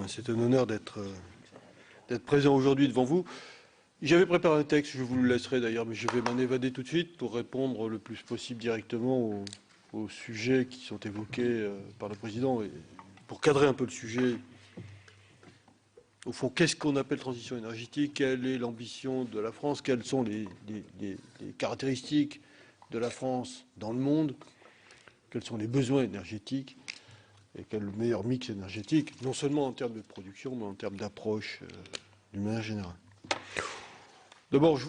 un honneur d'être présent aujourd'hui devant vous. J'avais préparé un texte, je vous le laisserai d'ailleurs, mais je vais m'en évader tout de suite pour répondre le plus possible directement aux sujets qui sont évoqués par le président. Et pour cadrer un peu le sujet, au fond, qu'est-ce qu'on appelle transition énergétique? Quelle est l'ambition de la France? Quelles sont les caractéristiques de la France dans le monde? Quels sont les besoins énergétiques? Et quel est le meilleur mix énergétique, non seulement en termes de production, mais en termes d'approche d'une manière générale. D'abord,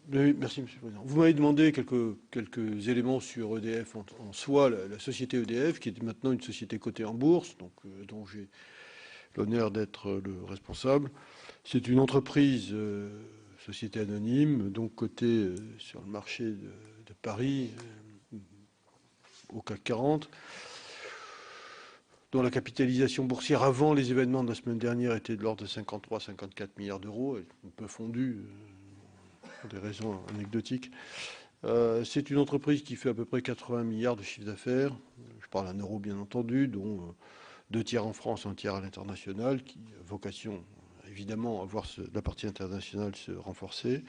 merci Monsieur le Président. Vous m'avez demandé quelques éléments sur EDF en soi, la société EDF, qui est maintenant une société cotée en bourse, donc, dont j'ai l'honneur d'être le responsable. C'est une entreprise, société anonyme, donc cotée sur le marché de Paris, au CAC 40, dont la capitalisation boursière avant les événements de la semaine dernière était de l'ordre de 53-54 milliards d'euros, un peu fondue pour des raisons anecdotiques. C'est une entreprise qui fait à peu près 80 milliards de chiffre d'affaires, je parle en euros bien entendu, dont 2 tiers en France, 1 tiers à l'international, qui a vocation évidemment à voir la partie internationale se renforcer,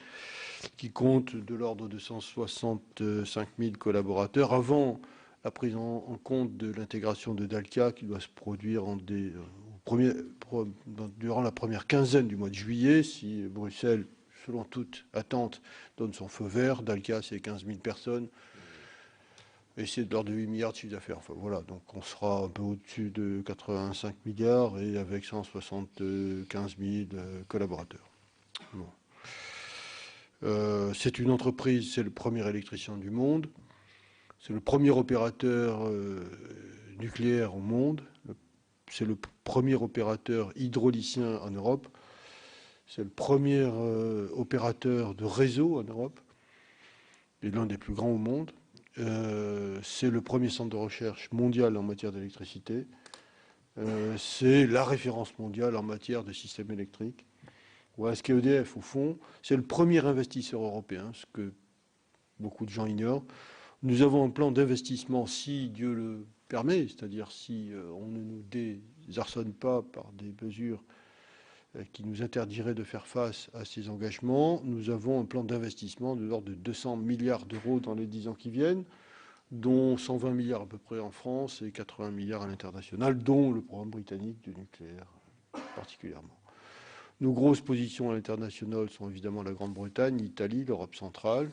qui compte de l'ordre de 165 000 collaborateurs avant la prise en compte de l'intégration de Dalkia qui doit se produire durant la première quinzaine du mois de juillet, si Bruxelles, selon toute attente, donne son feu vert. Dalkia, c'est 15 000 personnes, et c'est de l'ordre de 8 milliards de chiffre d'affaires. Enfin, voilà, donc on sera un peu au-dessus de 85 milliards, et avec 175 000 collaborateurs. Bon. C'est une entreprise, c'est le premier électricien du monde. C'est le premier opérateur nucléaire au monde. C'est le premier opérateur hydraulicien en Europe. C'est le premier opérateur de réseau en Europe. Et l'un des plus grands au monde. C'est le premier centre de recherche mondial en matière d'électricité. C'est la référence mondiale en matière de système électrique. Voilà ce qu'est EDF, au fond. C'est le premier investisseur européen, ce que beaucoup de gens ignorent. Nous avons un plan d'investissement, si Dieu le permet, c'est-à-dire si on ne nous désarçonne pas par des mesures qui nous interdiraient de faire face à ces engagements. Nous avons un plan d'investissement de l'ordre de 200 milliards d'euros dans les 10 ans qui viennent, dont 120 milliards à peu près en France et 80 milliards à l'international, dont le programme britannique du nucléaire particulièrement. Nos grosses positions à l'international sont évidemment la Grande-Bretagne, l'Italie, l'Europe centrale,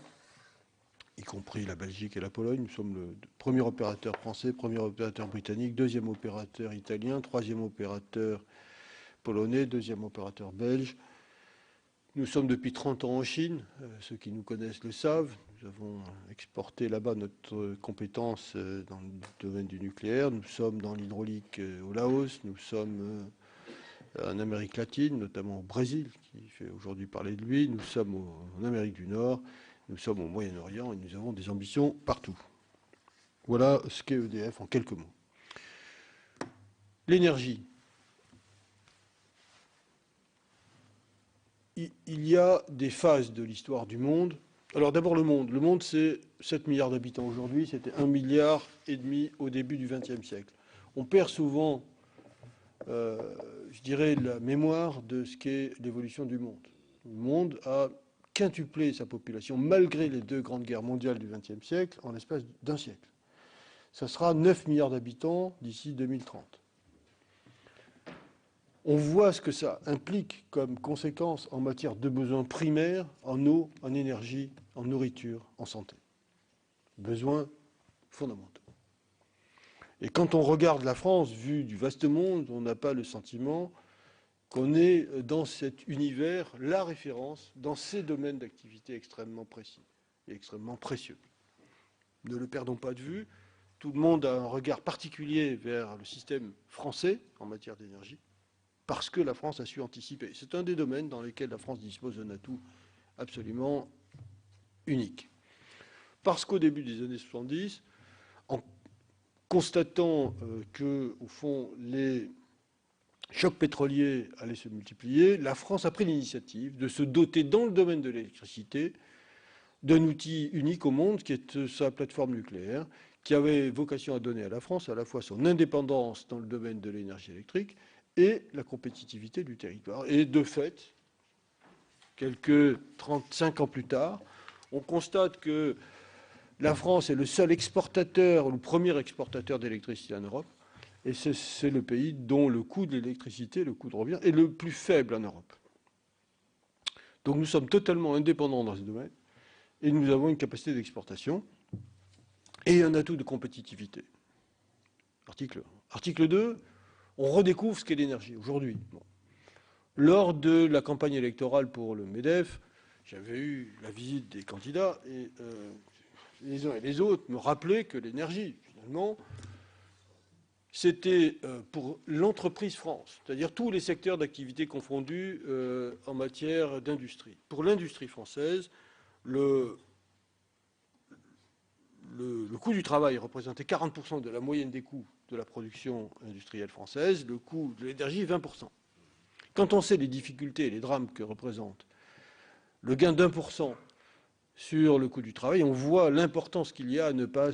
y compris la Belgique et la Pologne. Nous sommes le premier opérateur français, premier opérateur britannique, deuxième opérateur italien, troisième opérateur polonais, deuxième opérateur belge. Nous sommes depuis 30 ans en Chine, ceux qui nous connaissent le savent. Nous avons exporté là-bas notre compétence dans le domaine du nucléaire. Nous sommes dans l'hydraulique au Laos, nous sommes en Amérique latine, notamment au Brésil, qui fait aujourd'hui parler de lui. Nous sommes en Amérique du Nord, nous sommes au Moyen-Orient et nous avons des ambitions partout. Voilà ce qu'est EDF en quelques mots. L'énergie. Il y a des phases de l'histoire du monde. Alors d'abord le monde. Le monde, c'est 7 milliards d'habitants aujourd'hui. C'était 1,5 milliard au début du XXe siècle. On perd souvent, je dirais, la mémoire de ce qu'est l'évolution du monde. Le monde a quintuplé sa population, malgré les 2 grandes guerres mondiales du XXe siècle, en l'espace d'un siècle. Ça sera 9 milliards d'habitants d'ici 2030. On voit ce que ça implique comme conséquence en matière de besoins primaires, en eau, en énergie, en nourriture, en santé. Besoins fondamentaux. Et quand on regarde la France, vue du vaste monde, on n'a pas le sentiment qu'on est dans cet univers la référence dans ces domaines d'activité extrêmement précis et extrêmement précieux. Ne le perdons pas de vue. Tout le monde a un regard particulier vers le système français en matière d'énergie, parce que la France a su anticiper. C'est un des domaines dans lesquels la France dispose d'un atout absolument unique. Parce qu'au début des années 70, en constatant que, au fond, les chocs pétroliers allaient se multiplier, la France a pris l'initiative de se doter, dans le domaine de l'électricité, d'un outil unique au monde, qui est sa plateforme nucléaire, qui avait vocation à donner à la France à la fois son indépendance dans le domaine de l'énergie électrique et la compétitivité du territoire. Et de fait, quelques 35 ans plus tard, on constate que la France est le seul exportateur, le premier exportateur d'électricité en Europe, et c'est le pays dont le coût de l'électricité, le coût de revient, est le plus faible en Europe. Donc nous sommes totalement indépendants dans ce domaine, et nous avons une capacité d'exportation et un atout de compétitivité. Article 1. Article 2, on redécouvre ce qu'est l'énergie aujourd'hui. Bon. Lors de la campagne électorale pour le MEDEF, j'avais eu la visite des candidats et les uns et les autres me rappelaient que l'énergie, finalement, c'était pour l'entreprise France, c'est-à-dire tous les secteurs d'activité confondus en matière d'industrie. Pour l'industrie française, le coût du travail représentait 40% de la moyenne des coûts de la production industrielle française, le coût de l'énergie 20%. Quand on sait les difficultés et les drames que représente le gain d'1% sur le coût du travail, on voit l'importance qu'il y a à ne pas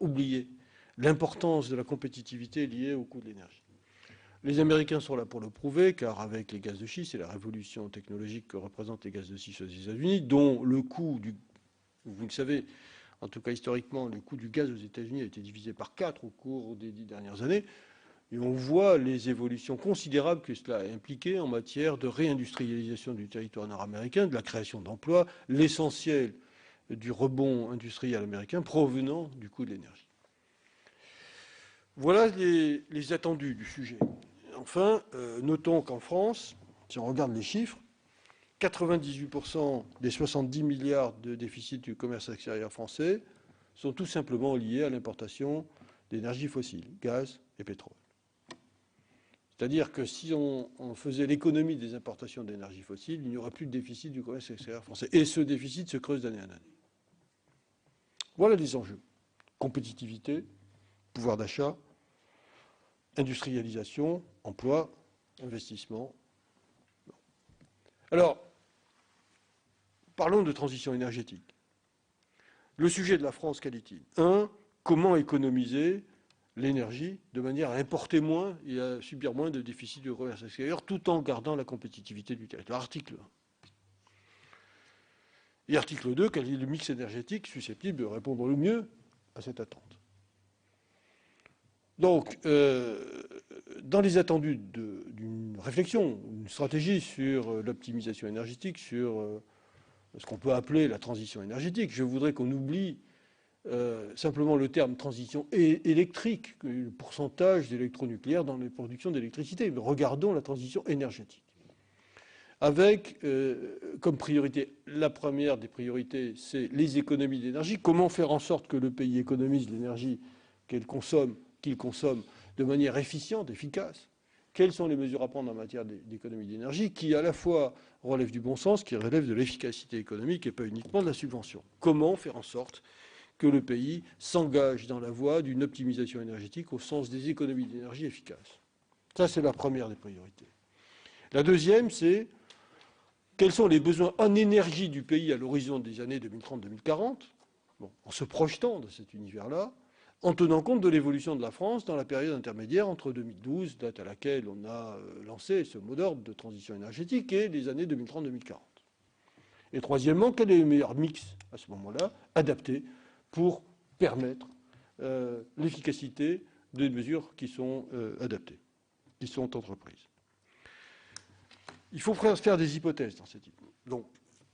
oublier l'importance de la compétitivité liée au coût de l'énergie. Les Américains sont là pour le prouver, car avec les gaz de schiste et la révolution technologique que représentent les gaz de schiste aux États-Unis, dont le coût vous le savez, en tout cas historiquement, le coût du gaz aux États-Unis a été divisé par 4 au cours des 10 dernières années. Et on voit les évolutions considérables que cela a impliqué en matière de réindustrialisation du territoire nord-américain, de la création d'emplois, l'essentiel du rebond industriel américain provenant du coût de l'énergie. Voilà les attendus du sujet. Enfin, notons qu'en France, si on regarde les chiffres, 98% des 70 milliards de déficit du commerce extérieur français sont tout simplement liés à l'importation d'énergie fossile, gaz et pétrole. C'est-à-dire que si on faisait l'économie des importations d'énergie fossile, il n'y aurait plus de déficit du commerce extérieur français. Et ce déficit se creuse d'année en année. Voilà les enjeux. Compétitivité, pouvoir d'achat, industrialisation, emploi, investissement. Alors, parlons de transition énergétique. Le sujet de la France, quel est-il ? 1. Comment économiser l'énergie de manière à importer moins et à subir moins de déficit du commerce extérieur tout en gardant la compétitivité du territoire. Article 1. Et article 2, quel est le mix énergétique susceptible de répondre le mieux à cette attente. Donc, dans les attendus d'une réflexion, une stratégie sur l'optimisation énergétique, sur ce qu'on peut appeler la transition énergétique, je voudrais qu'on oublie simplement le terme transition électrique, le pourcentage d'électronucléaire dans les productions d'électricité. Mais regardons la transition énergétique. Avec comme priorité, la première des priorités, c'est les économies d'énergie. Comment faire en sorte que le pays économise l'énergie qu'il consomme de manière efficiente, efficace. Quelles sont les mesures à prendre en matière d'économie d'énergie qui, à la fois, relèvent du bon sens, qui relèvent de l'efficacité économique et pas uniquement de la subvention. Comment faire en sorte que le pays s'engage dans la voie d'une optimisation énergétique au sens des économies d'énergie efficaces. Ça, c'est la première des priorités. La deuxième, c'est quels sont les besoins en énergie du pays à l'horizon des années 2030-2040, en se projetant dans cet univers-là, en tenant compte de l'évolution de la France dans la période intermédiaire entre 2012, date à laquelle on a lancé ce mot d'ordre de transition énergétique, et les années 2030-2040. Et troisièmement, quel est le meilleur mix à ce moment-là, adapté pour permettre l'efficacité des mesures qui sont adaptées, qui sont entreprises. Il faut faire des hypothèses dans cette hypothèse. Donc,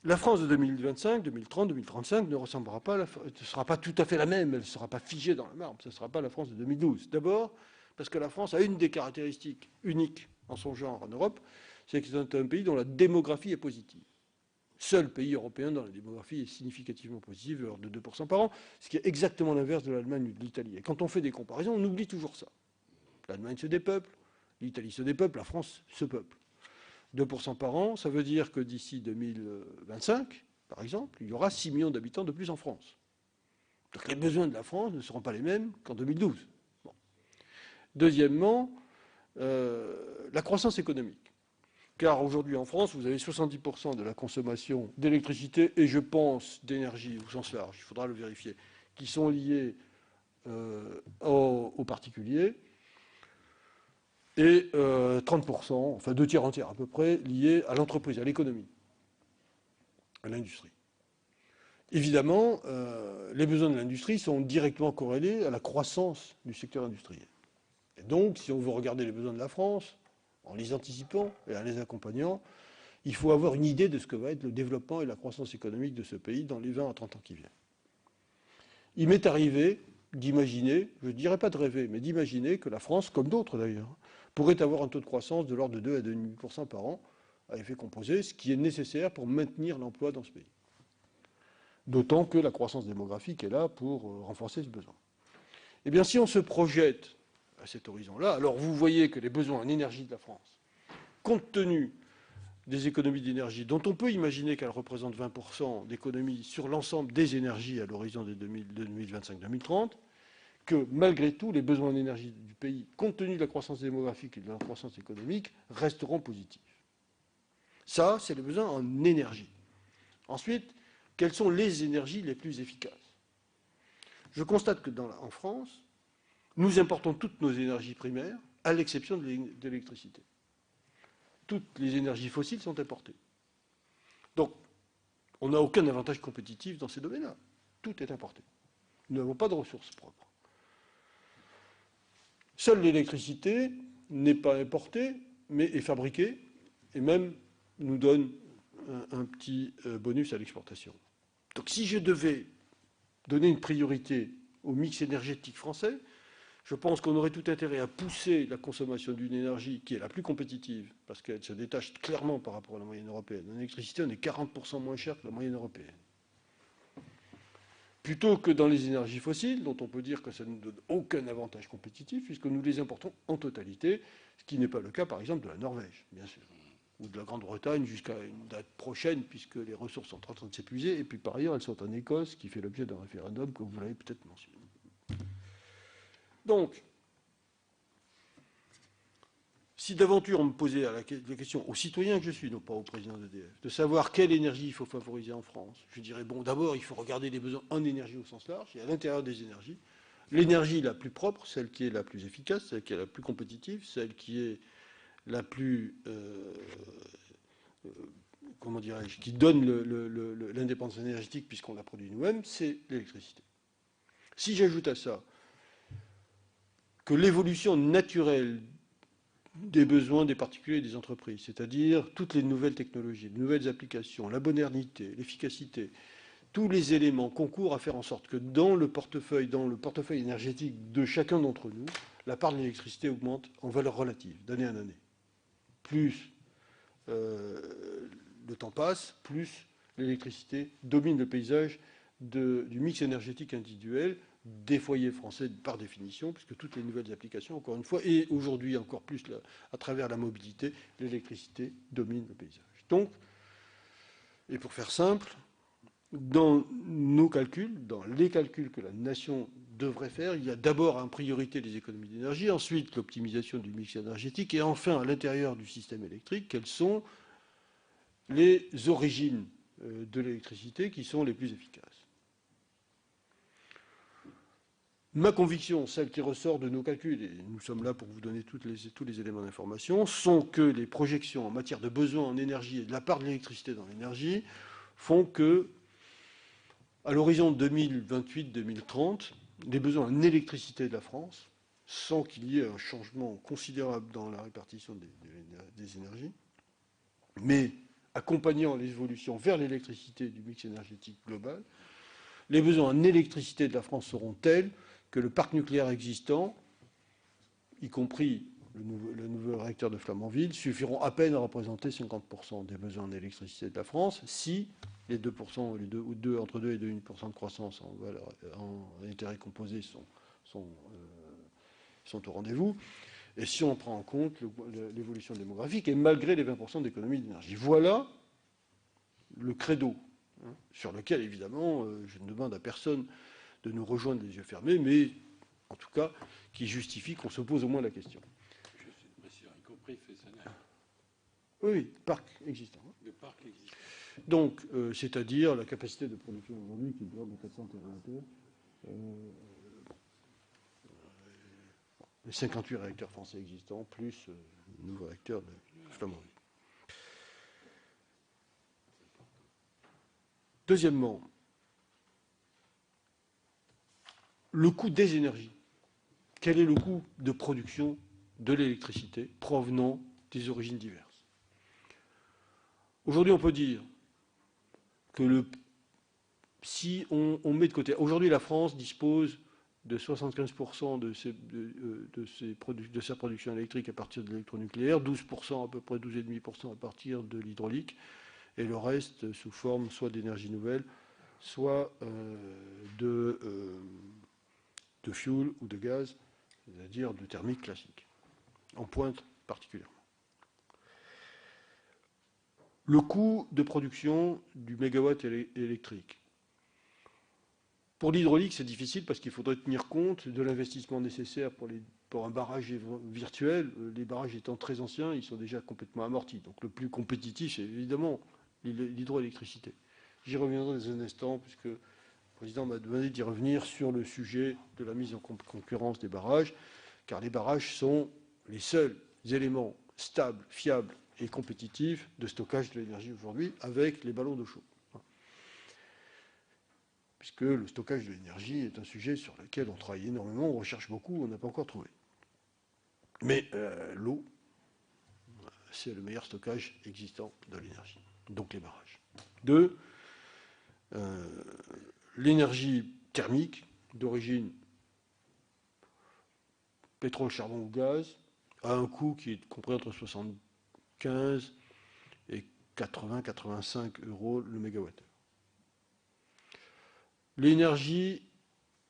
la France de 2025, 2030, 2035 ne ressemblera pas, ne sera pas tout à fait la même, elle ne sera pas figée dans la marbre, ce ne sera pas la France de 2012. D'abord, parce que la France a une des caractéristiques uniques en son genre en Europe, c'est que c'est un pays dont la démographie est positive. Seul pays européen dont la démographie est significativement positive, de l'ordre de 2% par an, ce qui est exactement l'inverse de l'Allemagne ou de l'Italie. Et quand on fait des comparaisons, on oublie toujours ça. L'Allemagne se dépeuple, l'Italie se dépeuple, la France se peuple. 2% par an, ça veut dire que d'ici 2025, par exemple, il y aura 6 millions d'habitants de plus en France. Donc les besoins de la France ne seront pas les mêmes qu'en 2012. Bon. Deuxièmement, la croissance économique. Car aujourd'hui en France, vous avez 70% de la consommation d'électricité et je pense d'énergie au sens large, il faudra le vérifier, qui sont liés aux particuliers. et 30%, enfin 2 tiers entiers à peu près, liés à l'entreprise, à l'économie, à l'industrie. Évidemment, les besoins de l'industrie sont directement corrélés à la croissance du secteur industriel. Et donc, si on veut regarder les besoins de la France, en les anticipant et en les accompagnant, il faut avoir une idée de ce que va être le développement et la croissance économique de ce pays dans les 20 à 30 ans qui viennent. Il m'est arrivé d'imaginer, je ne dirais pas de rêver, mais d'imaginer que la France, comme d'autres d'ailleurs, pourrait avoir un taux de croissance de l'ordre de 2 à 2,5% par an à effet composé, ce qui est nécessaire pour maintenir l'emploi dans ce pays. D'autant que la croissance démographique est là pour renforcer ce besoin. Eh bien, si on se projette à cet horizon-là, alors vous voyez que les besoins en énergie de la France, compte tenu des économies d'énergie, dont on peut imaginer qu'elles représentent 20% d'économies sur l'ensemble des énergies à l'horizon de 2025-2030, que malgré tout, les besoins en énergie du pays, compte tenu de la croissance démographique et de la croissance économique, resteront positifs. Ça, c'est les besoins en énergie. Ensuite, quelles sont les énergies les plus efficaces? Je constate que en France, nous importons toutes nos énergies primaires, à l'exception de l'électricité. Toutes les énergies fossiles sont importées. Donc, on n'a aucun avantage compétitif dans ces domaines-là. Tout est importé. Nous n'avons pas de ressources propres. Seule l'électricité n'est pas importée, mais est fabriquée, et même nous donne un petit bonus à l'exportation. Donc si je devais donner une priorité au mix énergétique français, je pense qu'on aurait tout intérêt à pousser la consommation d'une énergie qui est la plus compétitive, parce qu'elle se détache clairement par rapport à la moyenne européenne. En électricité, on est 40% moins cher que la moyenne européenne. Plutôt que dans les énergies fossiles, dont on peut dire que ça ne nous donne aucun avantage compétitif, puisque nous les importons en totalité, ce qui n'est pas le cas, par exemple, de la Norvège, bien sûr, ou de la Grande-Bretagne jusqu'à une date prochaine, puisque les ressources sont en train de s'épuiser, et puis par ailleurs, elles sont en Écosse, qui fait l'objet d'un référendum, comme vous l'avez peut-être mentionné. Donc, si d'aventure on me posait la question aux citoyens que je suis, non pas au président d'EDF, de savoir quelle énergie il faut favoriser en France, je dirais, bon, d'abord, il faut regarder les besoins en énergie au sens large, et à l'intérieur des énergies. L'énergie la plus propre, celle qui est la plus efficace, celle qui est la plus compétitive, celle qui est la plus... comment dirais-je, qui donne l'indépendance énergétique puisqu'on la produit nous-mêmes, c'est l'électricité. Si j'ajoute à ça que l'évolution naturelle des besoins des particuliers et des entreprises, c'est-à-dire toutes les nouvelles technologies, les nouvelles applications, la modernité, l'efficacité, tous les éléments concourent à faire en sorte que dans le portefeuille énergétique de chacun d'entre nous, la part de l'électricité augmente en valeur relative, d'année en année. Plus le temps passe, plus l'électricité domine le paysage du mix énergétique individuel des foyers français par définition, puisque toutes les nouvelles applications, encore une fois, et aujourd'hui encore plus à travers la mobilité, l'électricité domine le paysage. Donc, et pour faire simple, dans nos calculs, dans les calculs que la nation devrait faire, il y a d'abord en priorité les économies d'énergie, ensuite l'optimisation du mix énergétique, et enfin, à l'intérieur du système électrique, quelles sont les origines de l'électricité qui sont les plus efficaces. Ma conviction, celle qui ressort de nos calculs, et nous sommes là pour vous donner tous les éléments d'information, sont que les projections en matière de besoins en énergie et de la part de l'électricité dans l'énergie font que, à l'horizon 2028-2030, les besoins en électricité de la France, sans qu'il y ait un changement considérable dans la répartition des énergies, mais accompagnant l'évolution vers l'électricité du mix énergétique global, les besoins en électricité de la France seront tels que le parc nucléaire existant, y compris le nouveau réacteur de Flamanville, suffiront à peine à représenter 50% des besoins en électricité de la France si les 2%, entre 2 et 2,5% de croissance en intérêt composé sont au rendez-vous, et si on prend en compte l'évolution démographique, et malgré les 20% d'économie d'énergie. Voilà le credo, sur lequel, évidemment, je ne demande à personne de nous rejoindre les yeux fermés, mais en tout cas, qui justifie qu'on se pose au moins la question. Juste une précision, y compris Fessenheim. Oui, parc existant. Le parc existe. Donc, c'est-à-dire la capacité de production aujourd'hui qui est de l'ordre de 400 TWh. les 58 réacteurs français existants, plus le nouveau réacteur de Flamanville. Deuxièmement, le coût des énergies. Quel est le coût de production de l'électricité provenant des origines diverses? Aujourd'hui, on peut dire que si on met de côté... Aujourd'hui, la France dispose de 75% de sa production électrique à partir de l'électronucléaire, 12%, à peu près 12,5% à partir de l'hydraulique, et le reste sous forme soit d'énergie nouvelle, soit de fuel ou de gaz, c'est-à-dire de thermique classique, en pointe particulièrement. Le coût de production du mégawatt électrique. Pour l'hydraulique, c'est difficile parce qu'il faudrait tenir compte de l'investissement nécessaire pour un barrage virtuel. Les barrages étant très anciens, ils sont déjà complètement amortis. Donc le plus compétitif, c'est évidemment l'hydroélectricité. J'y reviendrai dans un instant, puisque le président m'a demandé d'y revenir sur le sujet de la mise en concurrence des barrages, car les barrages sont les seuls éléments stables, fiables et compétitifs de stockage de l'énergie aujourd'hui, avec les ballons d'eau chaude. Puisque le stockage de l'énergie est un sujet sur lequel on travaille énormément, on recherche beaucoup, on n'a pas encore trouvé. Mais l'eau, c'est le meilleur stockage existant de l'énergie, donc les barrages. 2, l'énergie thermique d'origine pétrole, charbon ou gaz a un coût qui est compris entre 75 et 80-85 euros le mégawattheure. L'énergie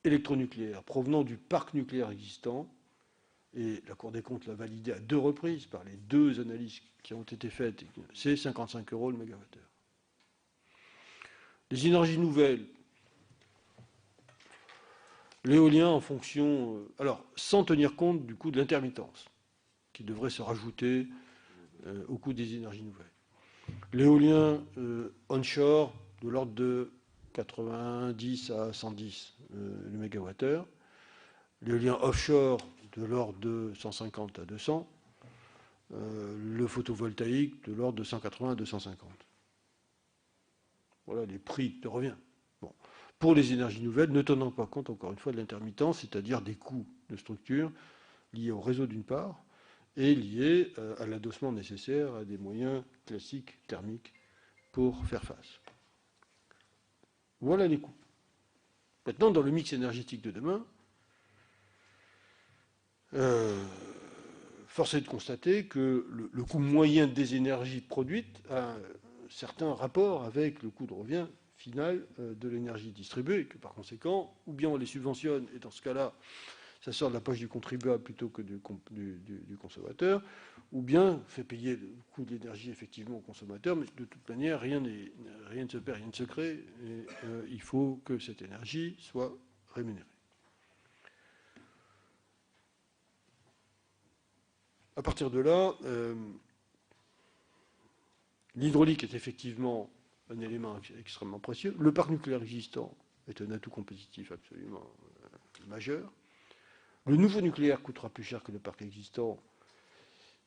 électronucléaire provenant du parc nucléaire existant, et la Cour des comptes l'a validé à 2 reprises par les 2 analyses qui ont été faites, c'est 55 euros le mégawattheure. Les énergies nouvelles, l'éolien en fonction... alors, sans tenir compte du coût de l'intermittence, qui devrait se rajouter au coût des énergies nouvelles. L'éolien onshore, de l'ordre de 90 à 110 le mégawattheure. L'éolien offshore, de l'ordre de 150 à 200. Le photovoltaïque, de l'ordre de 180 à 250. Voilà les prix de revient. Bon. Pour les énergies nouvelles, ne tenant pas compte, encore une fois, de l'intermittence, c'est-à-dire des coûts de structure liés au réseau d'une part, et liés à l'adossement nécessaire à des moyens classiques thermiques pour faire face. Voilà les coûts. Maintenant, dans le mix énergétique de demain, force est de constater que le coût moyen des énergies produites a un certain rapport avec le coût de revient final de l'énergie distribuée, et que par conséquent, ou bien on les subventionne, et dans ce cas-là, ça sort de la poche du contribuable plutôt que du consommateur, ou bien on fait payer le coût de l'énergie effectivement au consommateur, mais de toute manière, rien ne se perd, rien ne se crée, et il faut que cette énergie soit rémunérée. À partir de là, l'hydraulique est effectivement un élément extrêmement précieux. Le parc nucléaire existant est un atout compétitif absolument majeur. Le nouveau nucléaire coûtera plus cher que le parc existant,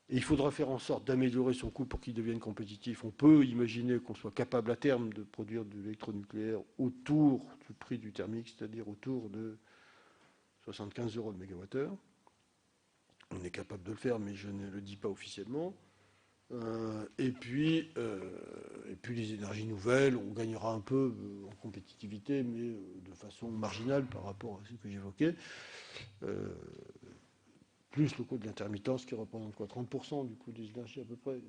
et il faudra faire en sorte d'améliorer son coût pour qu'il devienne compétitif. On peut imaginer qu'on soit capable à terme de produire de l'électronucléaire autour du prix du thermique, c'est-à-dire autour de 75 euros le mégawattheure. On est capable de le faire, mais je ne le dis pas officiellement. Et puis les énergies nouvelles, on gagnera un peu en compétitivité, mais de façon marginale par rapport à ce que j'évoquais. Plus le coût de l'intermittence qui représente quoi, 30% du coût des énergies à peu près,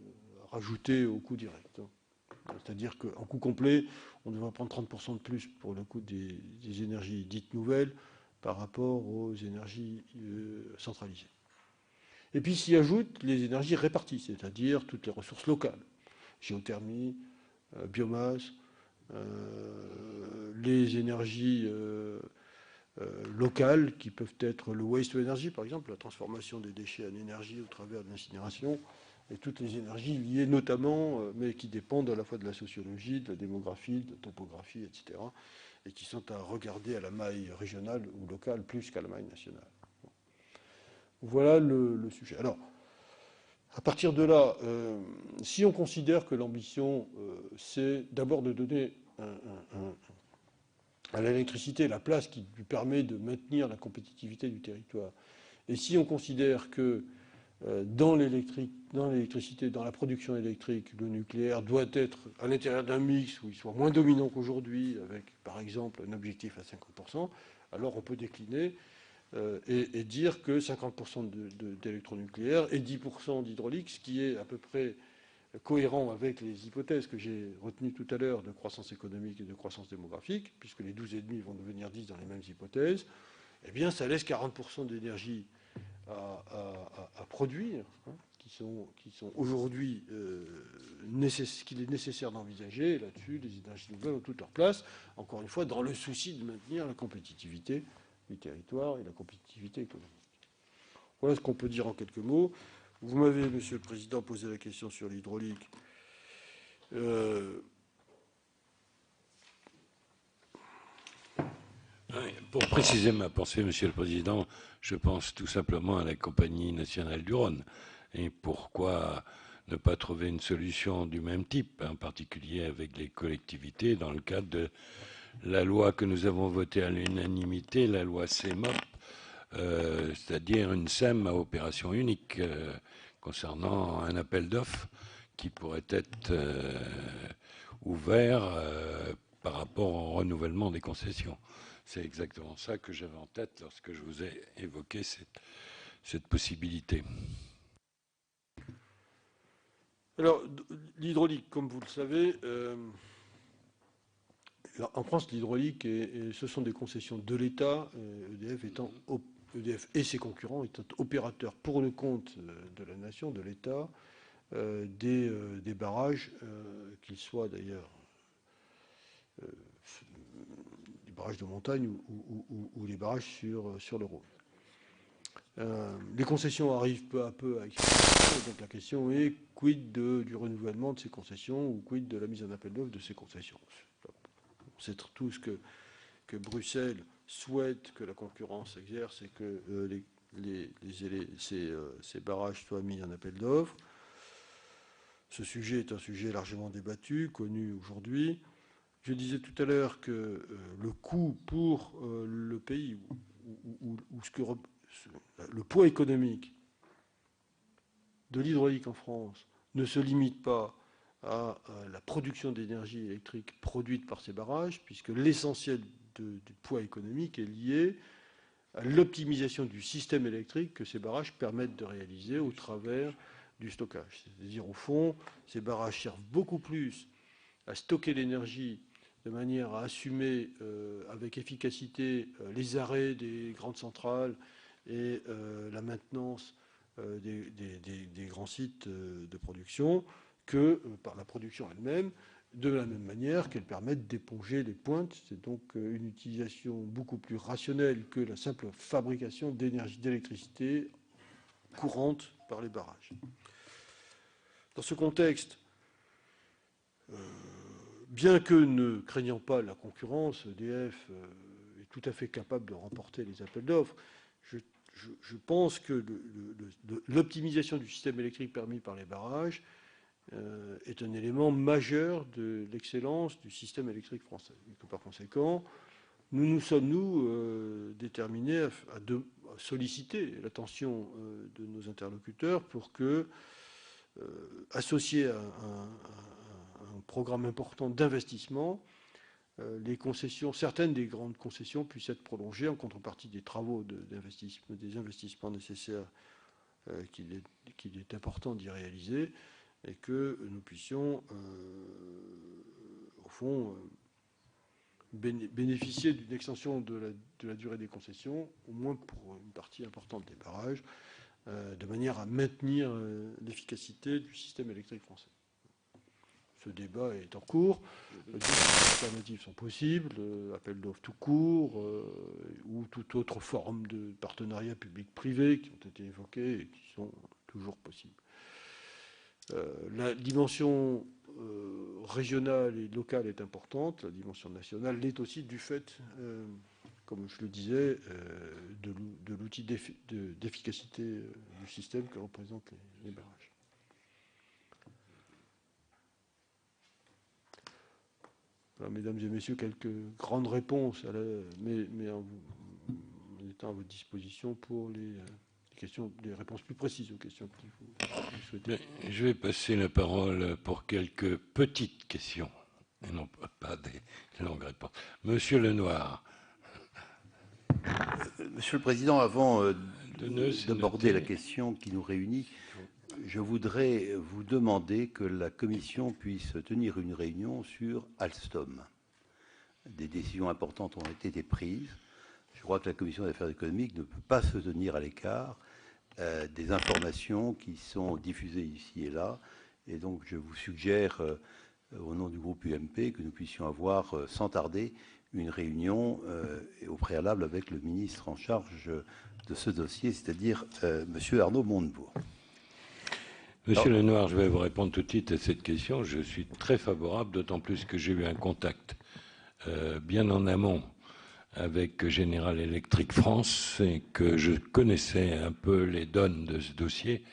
rajouté au coût direct. C'est-à-dire qu'en coût complet, on devrait prendre 30% de plus pour le coût des énergies dites nouvelles par rapport aux énergies centralisées. Et puis s'y ajoutent les énergies réparties, c'est-à-dire toutes les ressources locales, géothermie, biomasse, les énergies locales qui peuvent être le waste to energy, par exemple, la transformation des déchets en énergie au travers de l'incinération, et toutes les énergies liées notamment, mais qui dépendent à la fois de la sociologie, de la démographie, de la topographie, etc., et qui sont à regarder à la maille régionale ou locale plus qu'à la maille nationale. Voilà le sujet. Alors, à partir de là, si on considère que l'ambition, c'est d'abord de donner à l'électricité la place qui lui permet de maintenir la compétitivité du territoire, et si on considère que dans l'électricité, dans la production électrique, le nucléaire doit être à l'intérieur d'un mix où il soit moins dominant qu'aujourd'hui, avec par exemple un objectif à 50%, alors on peut décliner et dire que 50% d'électronucléaire et 10% d'hydraulique, ce qui est à peu près cohérent avec les hypothèses que j'ai retenues tout à l'heure de croissance économique et de croissance démographique, puisque les 12,5 vont devenir 10 dans les mêmes hypothèses, eh bien ça laisse 40% d'énergie à produire, hein, qui sont aujourd'hui qu'il est nécessaire d'envisager. Là-dessus, les énergies nouvelles ont toute leur place, encore une fois, dans le souci de maintenir la compétitivité du territoire et la compétitivité économique. Voilà ce qu'on peut dire en quelques mots. Vous m'avez, Monsieur le Président, posé la question sur l'hydraulique. Pour préciser ma pensée, Monsieur le Président, je pense tout simplement à la Compagnie nationale du Rhône. Et pourquoi ne pas trouver une solution du même type, en particulier avec les collectivités, dans le cadre de la loi que nous avons votée à l'unanimité, la loi CEMOP, c'est-à-dire une SEM à opération unique, concernant un appel d'offres qui pourrait être ouvert par rapport au renouvellement des concessions. C'est exactement ça que j'avais en tête lorsque je vous ai évoqué cette possibilité. Alors, l'hydraulique, comme vous le savez, en France, l'hydraulique, ce sont des concessions de l'État, EDF et ses concurrents étant opérateurs pour le compte de la nation, de l'État, des barrages, qu'ils soient d'ailleurs des barrages de montagne ou les barrages sur le Rhône. Les concessions arrivent peu à peu à expirer, donc la question est quid du renouvellement de ces concessions ou quid de la mise en appel d'offres de ces concessions. On sait tous que Bruxelles souhaite que la concurrence exerce et que ces barrages soient mis en appel d'offres. Ce sujet est un sujet largement débattu, connu aujourd'hui. Je disais tout à l'heure que le coût pour le pays, le poids économique de l'hydraulique en France ne se limite pas à la production d'énergie électrique produite par ces barrages, puisque l'essentiel du poids économique est lié à l'optimisation du système électrique que ces barrages permettent de réaliser au travers du stockage. C'est-à-dire, au fond, ces barrages servent beaucoup plus à stocker l'énergie de manière à assumer avec efficacité les arrêts des grandes centrales et la maintenance des grands sites de production que par la production elle-même, de la même manière qu'elles permettent d'éponger les pointes. C'est donc une utilisation beaucoup plus rationnelle que la simple fabrication d'énergie, d'électricité courante par les barrages. Dans ce contexte, bien que ne craignant pas la concurrence, EDF est tout à fait capable de remporter les appels d'offres. Je pense que l'optimisation du système électrique permis par les barrages est un élément majeur de l'excellence du système électrique français. Et que par conséquent, nous sommes déterminés à solliciter l'attention de nos interlocuteurs pour que, associés à un programme important d'investissement, les concessions, certaines des grandes concessions puissent être prolongées en contrepartie des travaux d'investissement, des investissements nécessaires qu'il est important d'y réaliser, et que nous puissions, au fond, bénéficier d'une extension de la durée des concessions, au moins pour une partie importante des barrages, de manière à maintenir l'efficacité du système électrique français. Ce débat est en cours. D'autres alternatives sont possibles, appel d'offres tout court, ou toute autre forme de partenariat public-privé qui ont été évoqués et qui sont toujours possibles. La dimension régionale et locale est importante, la dimension nationale l'est aussi du fait, comme je le disais, de l'outil d'efficacité du système que représentent les barrages. Voilà, mesdames et messieurs, quelques grandes réponses, mais en étant à votre disposition pour les questions, les réponses plus précises aux questions que vous souhaitez. Je vais passer la parole pour quelques petites questions, et non pas des longues réponses. Monsieur Lenoir. Monsieur le Président, avant d'aborder la question qui nous réunit, je voudrais vous demander que la Commission puisse tenir une réunion sur Alstom. Des décisions importantes ont été prises. Je crois que la Commission des affaires économiques ne peut pas se tenir à l'écart des informations qui sont diffusées ici et là. Et donc, je vous suggère, au nom du groupe UMP, que nous puissions avoir, sans tarder, une réunion au préalable avec le ministre en charge de ce dossier, c'est-à-dire M. Arnaud Montebourg. Monsieur Lenoir, je vais vous répondre tout de suite à cette question. Je suis très favorable, d'autant plus que j'ai eu un contact bien en amont avec General Electric France et que je connaissais un peu les donnes de ce dossier.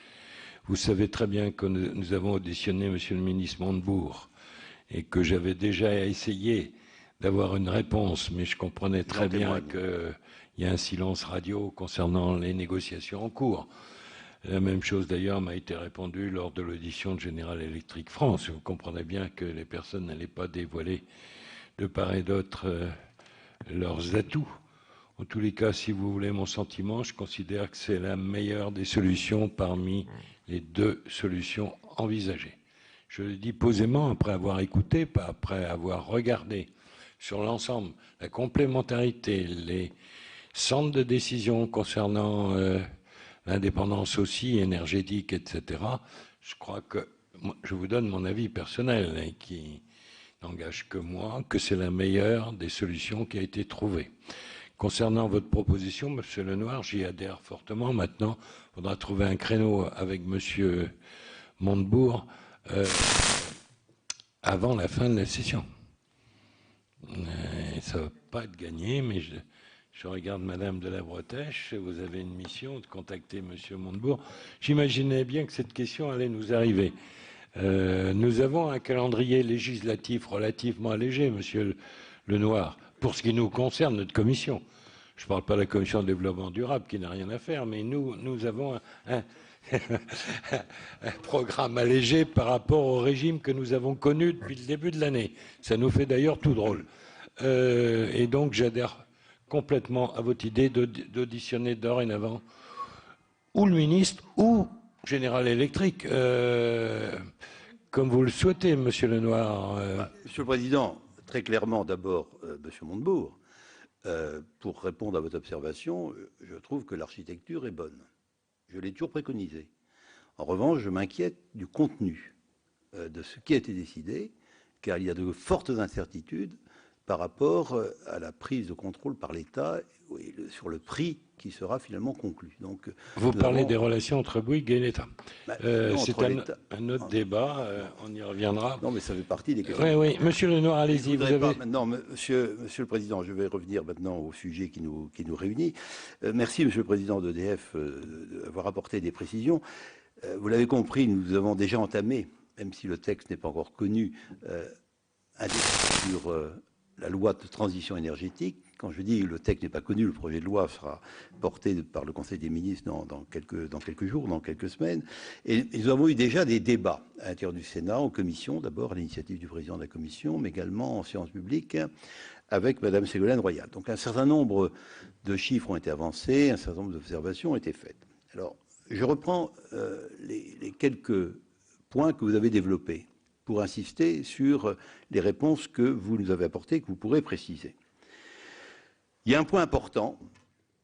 Vous savez très bien que nous avons auditionné Monsieur le ministre Montebourg et que j'avais déjà essayé d'avoir une réponse, mais je comprenais très bien qu'il y a un silence radio concernant les négociations en cours. La même chose d'ailleurs m'a été répondue lors de l'audition de General Electric France. Vous comprenez bien que les personnes n'allaient pas dévoiler de part et d'autre leurs atouts. En tous les cas, si vous voulez mon sentiment, je considère que c'est la meilleure des solutions parmi les deux solutions envisagées. Je le dis posément après avoir écouté, pas après avoir regardé sur l'ensemble, la complémentarité, les centres de décision concernant l'indépendance aussi énergétique, etc. Je crois que, je vous donne mon avis personnel, hein, qui n'engage que moi, que c'est la meilleure des solutions qui a été trouvée. Concernant votre proposition, Monsieur Lenoir, j'y adhère fortement. Maintenant, il faudra trouver un créneau avec Monsieur Montebourg avant la fin de la session. Ça ne va pas être gagné, mais je regarde Madame de la Bretèche, vous avez une mission de contacter Monsieur Montebourg. J'imaginais bien que cette question allait nous arriver. Nous avons un calendrier législatif relativement allégé, Monsieur Lenoir, pour ce qui nous concerne, notre commission. Je ne parle pas de la commission de développement durable qui n'a rien à faire, mais nous avons un programme allégé par rapport au régime que nous avons connu depuis le début de l'année. Ça nous fait d'ailleurs tout drôle. Et donc j'adhère complètement à votre idée d'auditionner dorénavant ou le ministre ou General Electric, comme vous le souhaitez, Monsieur Lenoir. Monsieur le Président, très clairement, d'abord, Monsieur Montebourg, pour répondre à votre observation, je trouve que l'architecture est bonne. Je l'ai toujours préconisé. En revanche, je m'inquiète du contenu de ce qui a été décidé, car il y a de fortes incertitudes par rapport à la prise de contrôle par l'État sur le prix qui sera finalement conclu. Donc, vous parlez des relations entre Bouygues et l'État. C'est un autre non, débat, on y reviendra. Non, mais ça fait partie des questions. Oui, oui. Monsieur Lenoir, allez-y. Non, monsieur le Président, je vais revenir maintenant au sujet qui nous réunit. Merci, Monsieur le Président d'EDF, d'avoir apporté des précisions. Vous l'avez compris, nous avons déjà entamé, même si le texte n'est pas encore connu, un débat sur la loi de transition énergétique. Quand je dis le texte n'est pas connu, le projet de loi sera porté par le Conseil des ministres dans quelques jours, dans quelques semaines. Et nous avons eu déjà des débats à l'intérieur du Sénat, en commission, d'abord à l'initiative du président de la commission, mais également en séance publique avec Madame Ségolène Royal. Donc un certain nombre de chiffres ont été avancés, un certain nombre d'observations ont été faites. Alors, je reprends les quelques points que vous avez développés pour insister sur les réponses que vous nous avez apportées, que vous pourrez préciser. Il y a un point important,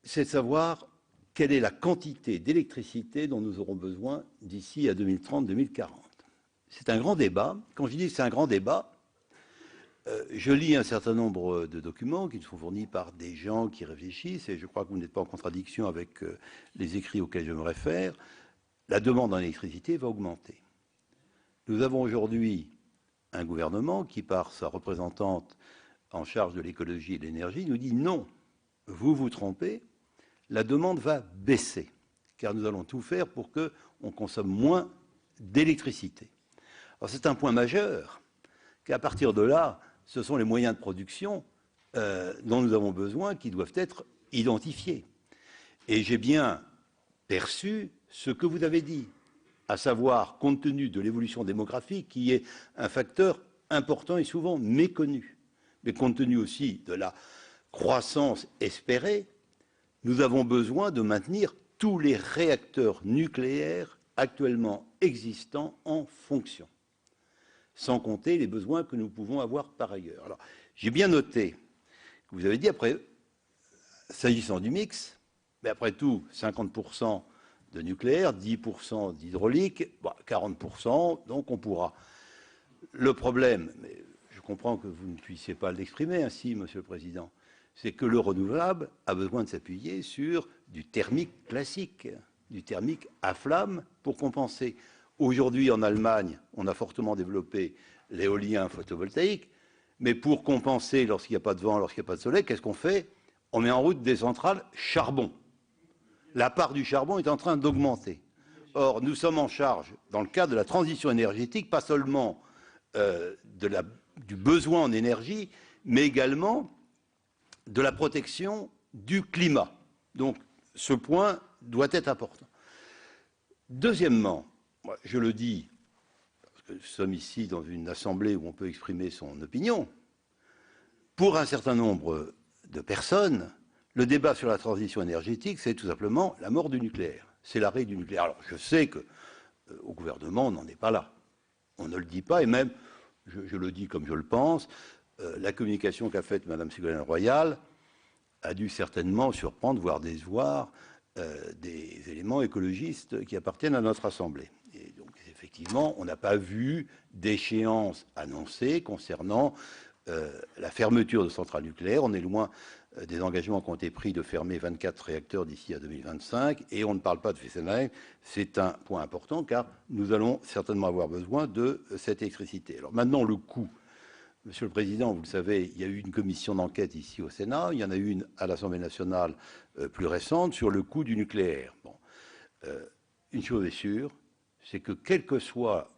c'est de savoir quelle est la quantité d'électricité dont nous aurons besoin d'ici à 2030-2040. C'est un grand débat. Quand je dis que c'est un grand débat, je lis un certain nombre de documents qui sont fournis par des gens qui réfléchissent, et je crois que vous n'êtes pas en contradiction avec les écrits auxquels je me réfère. La demande en électricité va augmenter. Nous avons aujourd'hui un gouvernement qui, par sa représentante en charge de l'écologie et de l'énergie, nous dit non. vous vous trompez, la demande va baisser, car nous allons tout faire pour qu'on consomme moins d'électricité. Alors c'est un point majeur, qu'à partir de là, ce sont les moyens de production dont nous avons besoin qui doivent être identifiés. Et j'ai bien perçu ce que vous avez dit, à savoir, compte tenu de l'évolution démographique, qui est un facteur important et souvent méconnu, mais compte tenu aussi de la croissance espérée, nous avons besoin de maintenir tous les réacteurs nucléaires actuellement existants en fonction, sans compter les besoins que nous pouvons avoir par ailleurs. Alors, j'ai bien noté que vous avez dit, après, s'agissant du mix, mais après tout, 50% de nucléaire, 10% d'hydraulique, 40%, donc on pourra. Le problème, mais je comprends que vous ne puissiez pas l'exprimer ainsi, Monsieur le Président, c'est que le renouvelable a besoin de s'appuyer sur du thermique classique, du thermique à flamme pour compenser. Aujourd'hui, en Allemagne, on a fortement développé l'éolien photovoltaïque, mais pour compenser lorsqu'il n'y a pas de vent, lorsqu'il n'y a pas de soleil, qu'est-ce qu'on fait? On met en route des centrales charbon. La part du charbon est en train d'augmenter. Or, nous sommes en charge, dans le cadre de la transition énergétique, pas seulement du besoin en énergie, mais également de la protection du climat. Donc, ce point doit être important. Deuxièmement, moi, je le dis, parce que nous sommes ici dans une assemblée où on peut exprimer son opinion, pour un certain nombre de personnes, le débat sur la transition énergétique, c'est tout simplement la mort du nucléaire. C'est l'arrêt du nucléaire. Alors, je sais qu'au gouvernement, on n'en est pas là. On ne le dit pas, et même, je le dis comme je le pense, la communication qu'a faite Mme Ségolène Royal a dû certainement surprendre, voire décevoir, des éléments écologistes qui appartiennent à notre Assemblée. Et donc, effectivement, on n'a pas vu d'échéance annoncée concernant la fermeture de centrales nucléaires. On est loin des engagements qui ont été pris de fermer 24 réacteurs d'ici à 2025, et on ne parle pas de Fessenheim. C'est un point important, car nous allons certainement avoir besoin de cette électricité. Alors maintenant, le coût. Monsieur le Président, vous le savez, il y a eu une commission d'enquête ici au Sénat, il y en a eu une à l'Assemblée nationale plus récente sur le coût du nucléaire. Bon. Une chose est sûre, c'est que quels que soient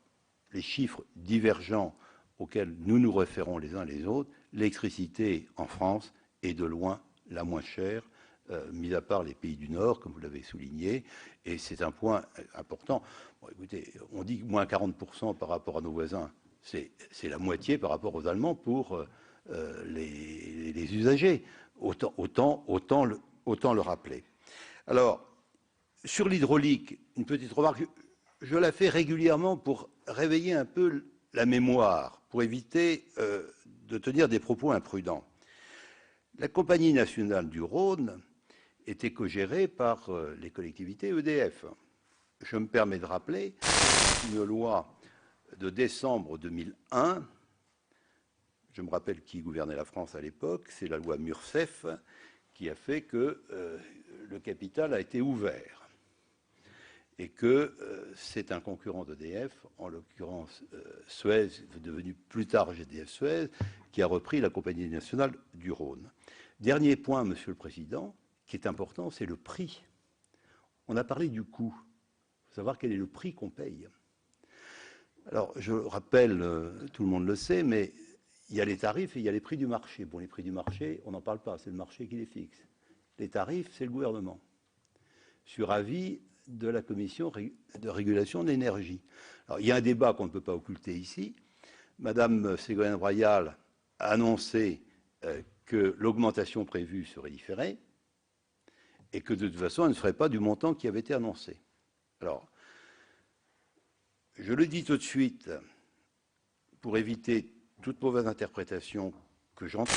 les chiffres divergents auxquels nous nous référons les uns les autres, l'électricité en France est de loin la moins chère, mis à part les pays du Nord, comme vous l'avez souligné, et c'est un point important. Bon, écoutez, on dit moins 40% par rapport à nos voisins. C'est la moitié par rapport aux Allemands pour les usagers. Autant le rappeler. Alors, sur l'hydraulique, une petite remarque. Je la fais régulièrement pour réveiller un peu la mémoire, pour éviter de tenir des propos imprudents. La Compagnie nationale du Rhône était cogérée par les collectivités EDF. Je me permets de rappeler une loi de décembre 2001, je me rappelle qui gouvernait la France à l'époque, c'est la loi Mursef, qui a fait que le capital a été ouvert et que c'est un concurrent d'EDF, en l'occurrence Suez, devenu plus tard GDF Suez, qui a repris la Compagnie nationale du Rhône. Dernier point, Monsieur le Président, qui est important, c'est le prix. On a parlé du coût. Il faut savoir quel est le prix qu'on paye. Alors, je rappelle, tout le monde le sait, mais il y a les tarifs et il y a les prix du marché. Bon, les prix du marché, on n'en parle pas, c'est le marché qui les fixe. Les tarifs, c'est le gouvernement, sur avis de la Commission de régulation de l'énergie. Alors, il y a un débat qu'on ne peut pas occulter ici. Madame Ségolène Royal a annoncé que l'augmentation prévue serait différée et que de toute façon, elle ne serait pas du montant qui avait été annoncé. Alors, je le dis tout de suite, pour éviter toute mauvaise interprétation que j'entends.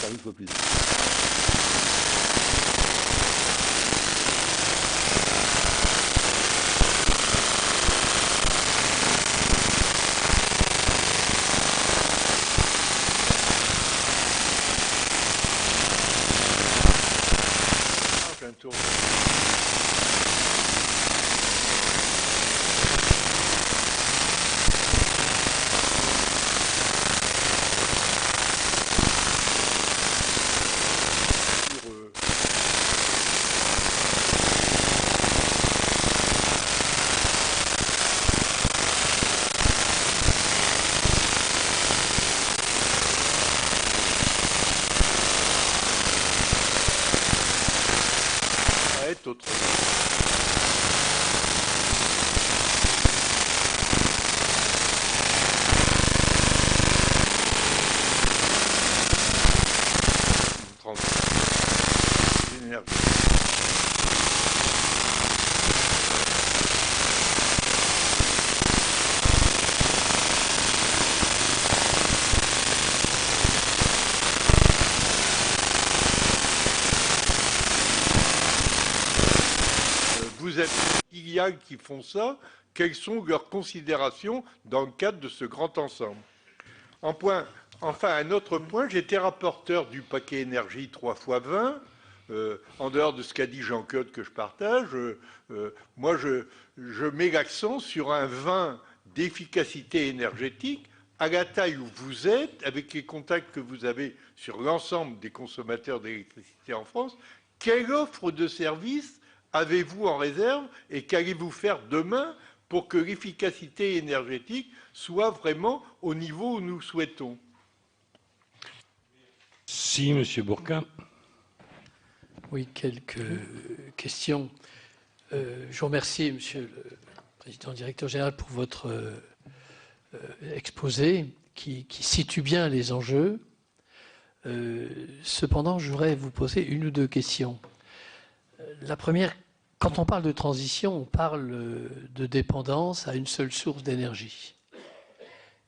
Ça risque plus. vous avez des filiales qui font ça. Quelles sont leurs considérations dans le cadre de ce grand ensemble? Enfin, un autre point, j'étais rapporteur du paquet énergie 3x20. En dehors de ce qu'a dit Jean-Claude que je partage, moi je mets l'accent sur un vin d'efficacité énergétique à la taille où vous êtes, avec les contacts que vous avez sur l'ensemble des consommateurs d'électricité en France. Quelle offre de service avez-vous en réserve et qu'allez-vous faire demain pour que l'efficacité énergétique soit vraiment au niveau où nous souhaitons? Si, Monsieur Bourquin. Oui, quelques questions. Je vous remercie, Monsieur le Président Directeur Général, pour votre exposé qui situe bien les enjeux. Cependant, je voudrais vous poser une ou deux questions. La première, quand on parle de transition, on parle de dépendance à une seule source d'énergie.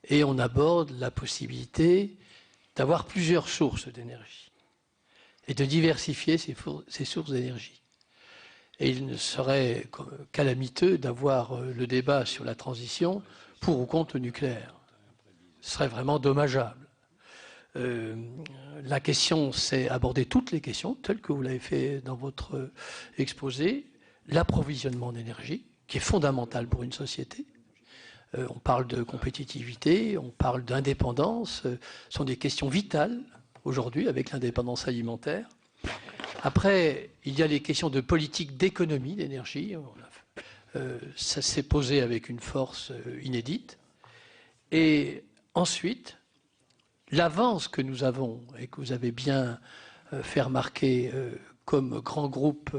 Et on aborde la possibilité d'avoir plusieurs sources d'énergie et de diversifier ces sources d'énergie. Et il ne serait calamiteux d'avoir le débat sur la transition pour ou contre le nucléaire. Ce serait vraiment dommageable. La question, c'est aborder toutes les questions, telles que vous l'avez fait dans votre exposé. L'approvisionnement d'énergie, qui est fondamental pour une société. On parle de compétitivité, on parle d'indépendance. Ce sont des questions vitales aujourd'hui avec l'indépendance alimentaire. Après, il y a les questions de politique d'économie d'énergie. Ça s'est posé avec une force inédite. Et ensuite, l'avance que nous avons et que vous avez bien fait remarquer comme grand groupe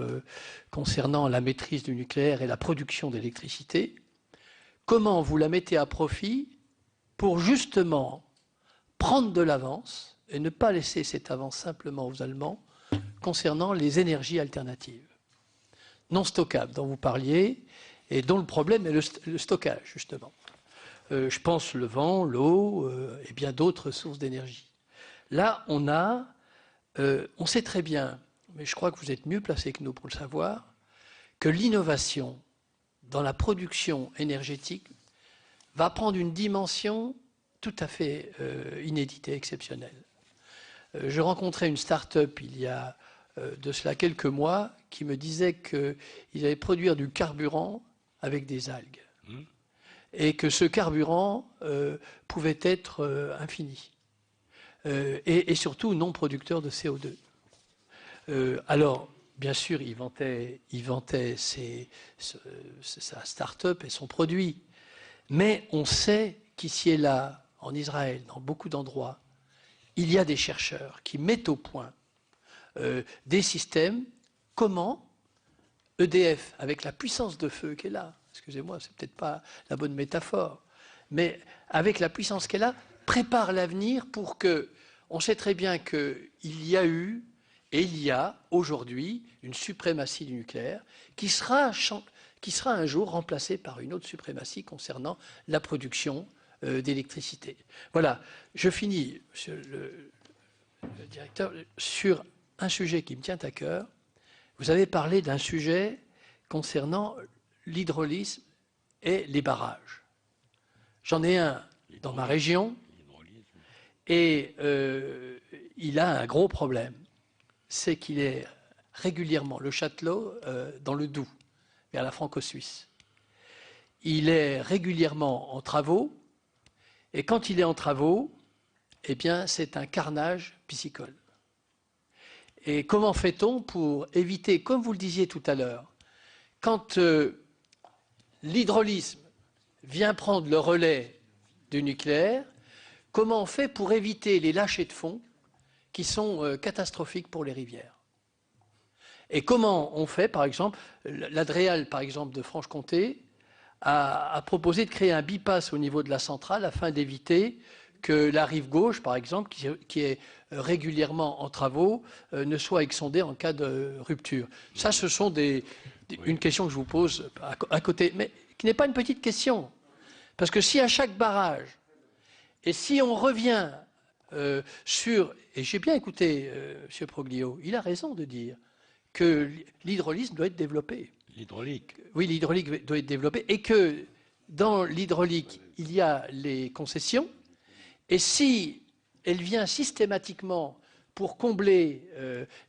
concernant la maîtrise du nucléaire et la production d'électricité, comment vous la mettez à profit pour justement prendre de l'avance et ne pas laisser cette avance simplement aux Allemands concernant les énergies alternatives non stockables dont vous parliez et dont le problème est le stockage, justement. Je pense le vent, l'eau et bien d'autres sources d'énergie. Là, on sait très bien, mais je crois que vous êtes mieux placé que nous pour le savoir, que l'innovation dans la production énergétique va prendre une dimension tout à fait inédite et exceptionnelle. Je rencontrais une start-up il y a de cela quelques mois qui me disait qu'ils allaient produire du carburant avec des algues et que ce carburant pouvait être infini et surtout non producteur de CO2. Alors, bien sûr, il vantait sa start-up et son produit, mais on sait qu'ici et là, en Israël, dans beaucoup d'endroits, il y a des chercheurs qui mettent au point des systèmes. Comment EDF, avec la puissance de feu qu'elle a, excusez-moi, c'est peut-être pas la bonne métaphore, mais avec la puissance qu'elle a, prépare l'avenir pour que, on sait très bien qu'il y a eu et il y a aujourd'hui une suprématie du nucléaire qui sera un jour remplacée par une autre suprématie concernant la production d'électricité. Voilà, je finis, monsieur le directeur, sur un sujet qui me tient à cœur. Vous avez parlé d'un sujet concernant l'hydrolyse et les barrages. J'en ai un dans ma région et il a un gros problème. C'est qu'il est régulièrement, le Châtelot, dans le Doubs, vers la Franco-Suisse. Il est régulièrement en travaux, et quand il est en travaux, eh bien, c'est un carnage piscicole. Et comment fait-on pour éviter, comme vous le disiez tout à l'heure, quand l'hydrolyse vient prendre le relais du nucléaire, comment on fait pour éviter les lâchers de fond qui sont catastrophiques pour les rivières? Et comment on fait, par exemple, l'Adréal, par exemple, de Franche-Comté, a proposé de créer un bypass au niveau de la centrale afin d'éviter que la rive gauche, par exemple, qui est régulièrement en travaux, ne soit exondée en cas de rupture. Ça, ce sont une question que je vous pose à côté, mais qui n'est pas une petite question. Parce que si à chaque barrage, et si on revient sur... Et j'ai bien écouté M. Proglio, il a raison de dire que l'hydrolyse doit être développée. L'hydraulique. Oui, l'hydraulique doit être développée et que dans l'hydraulique, il y a les concessions. Et si elle vient systématiquement pour combler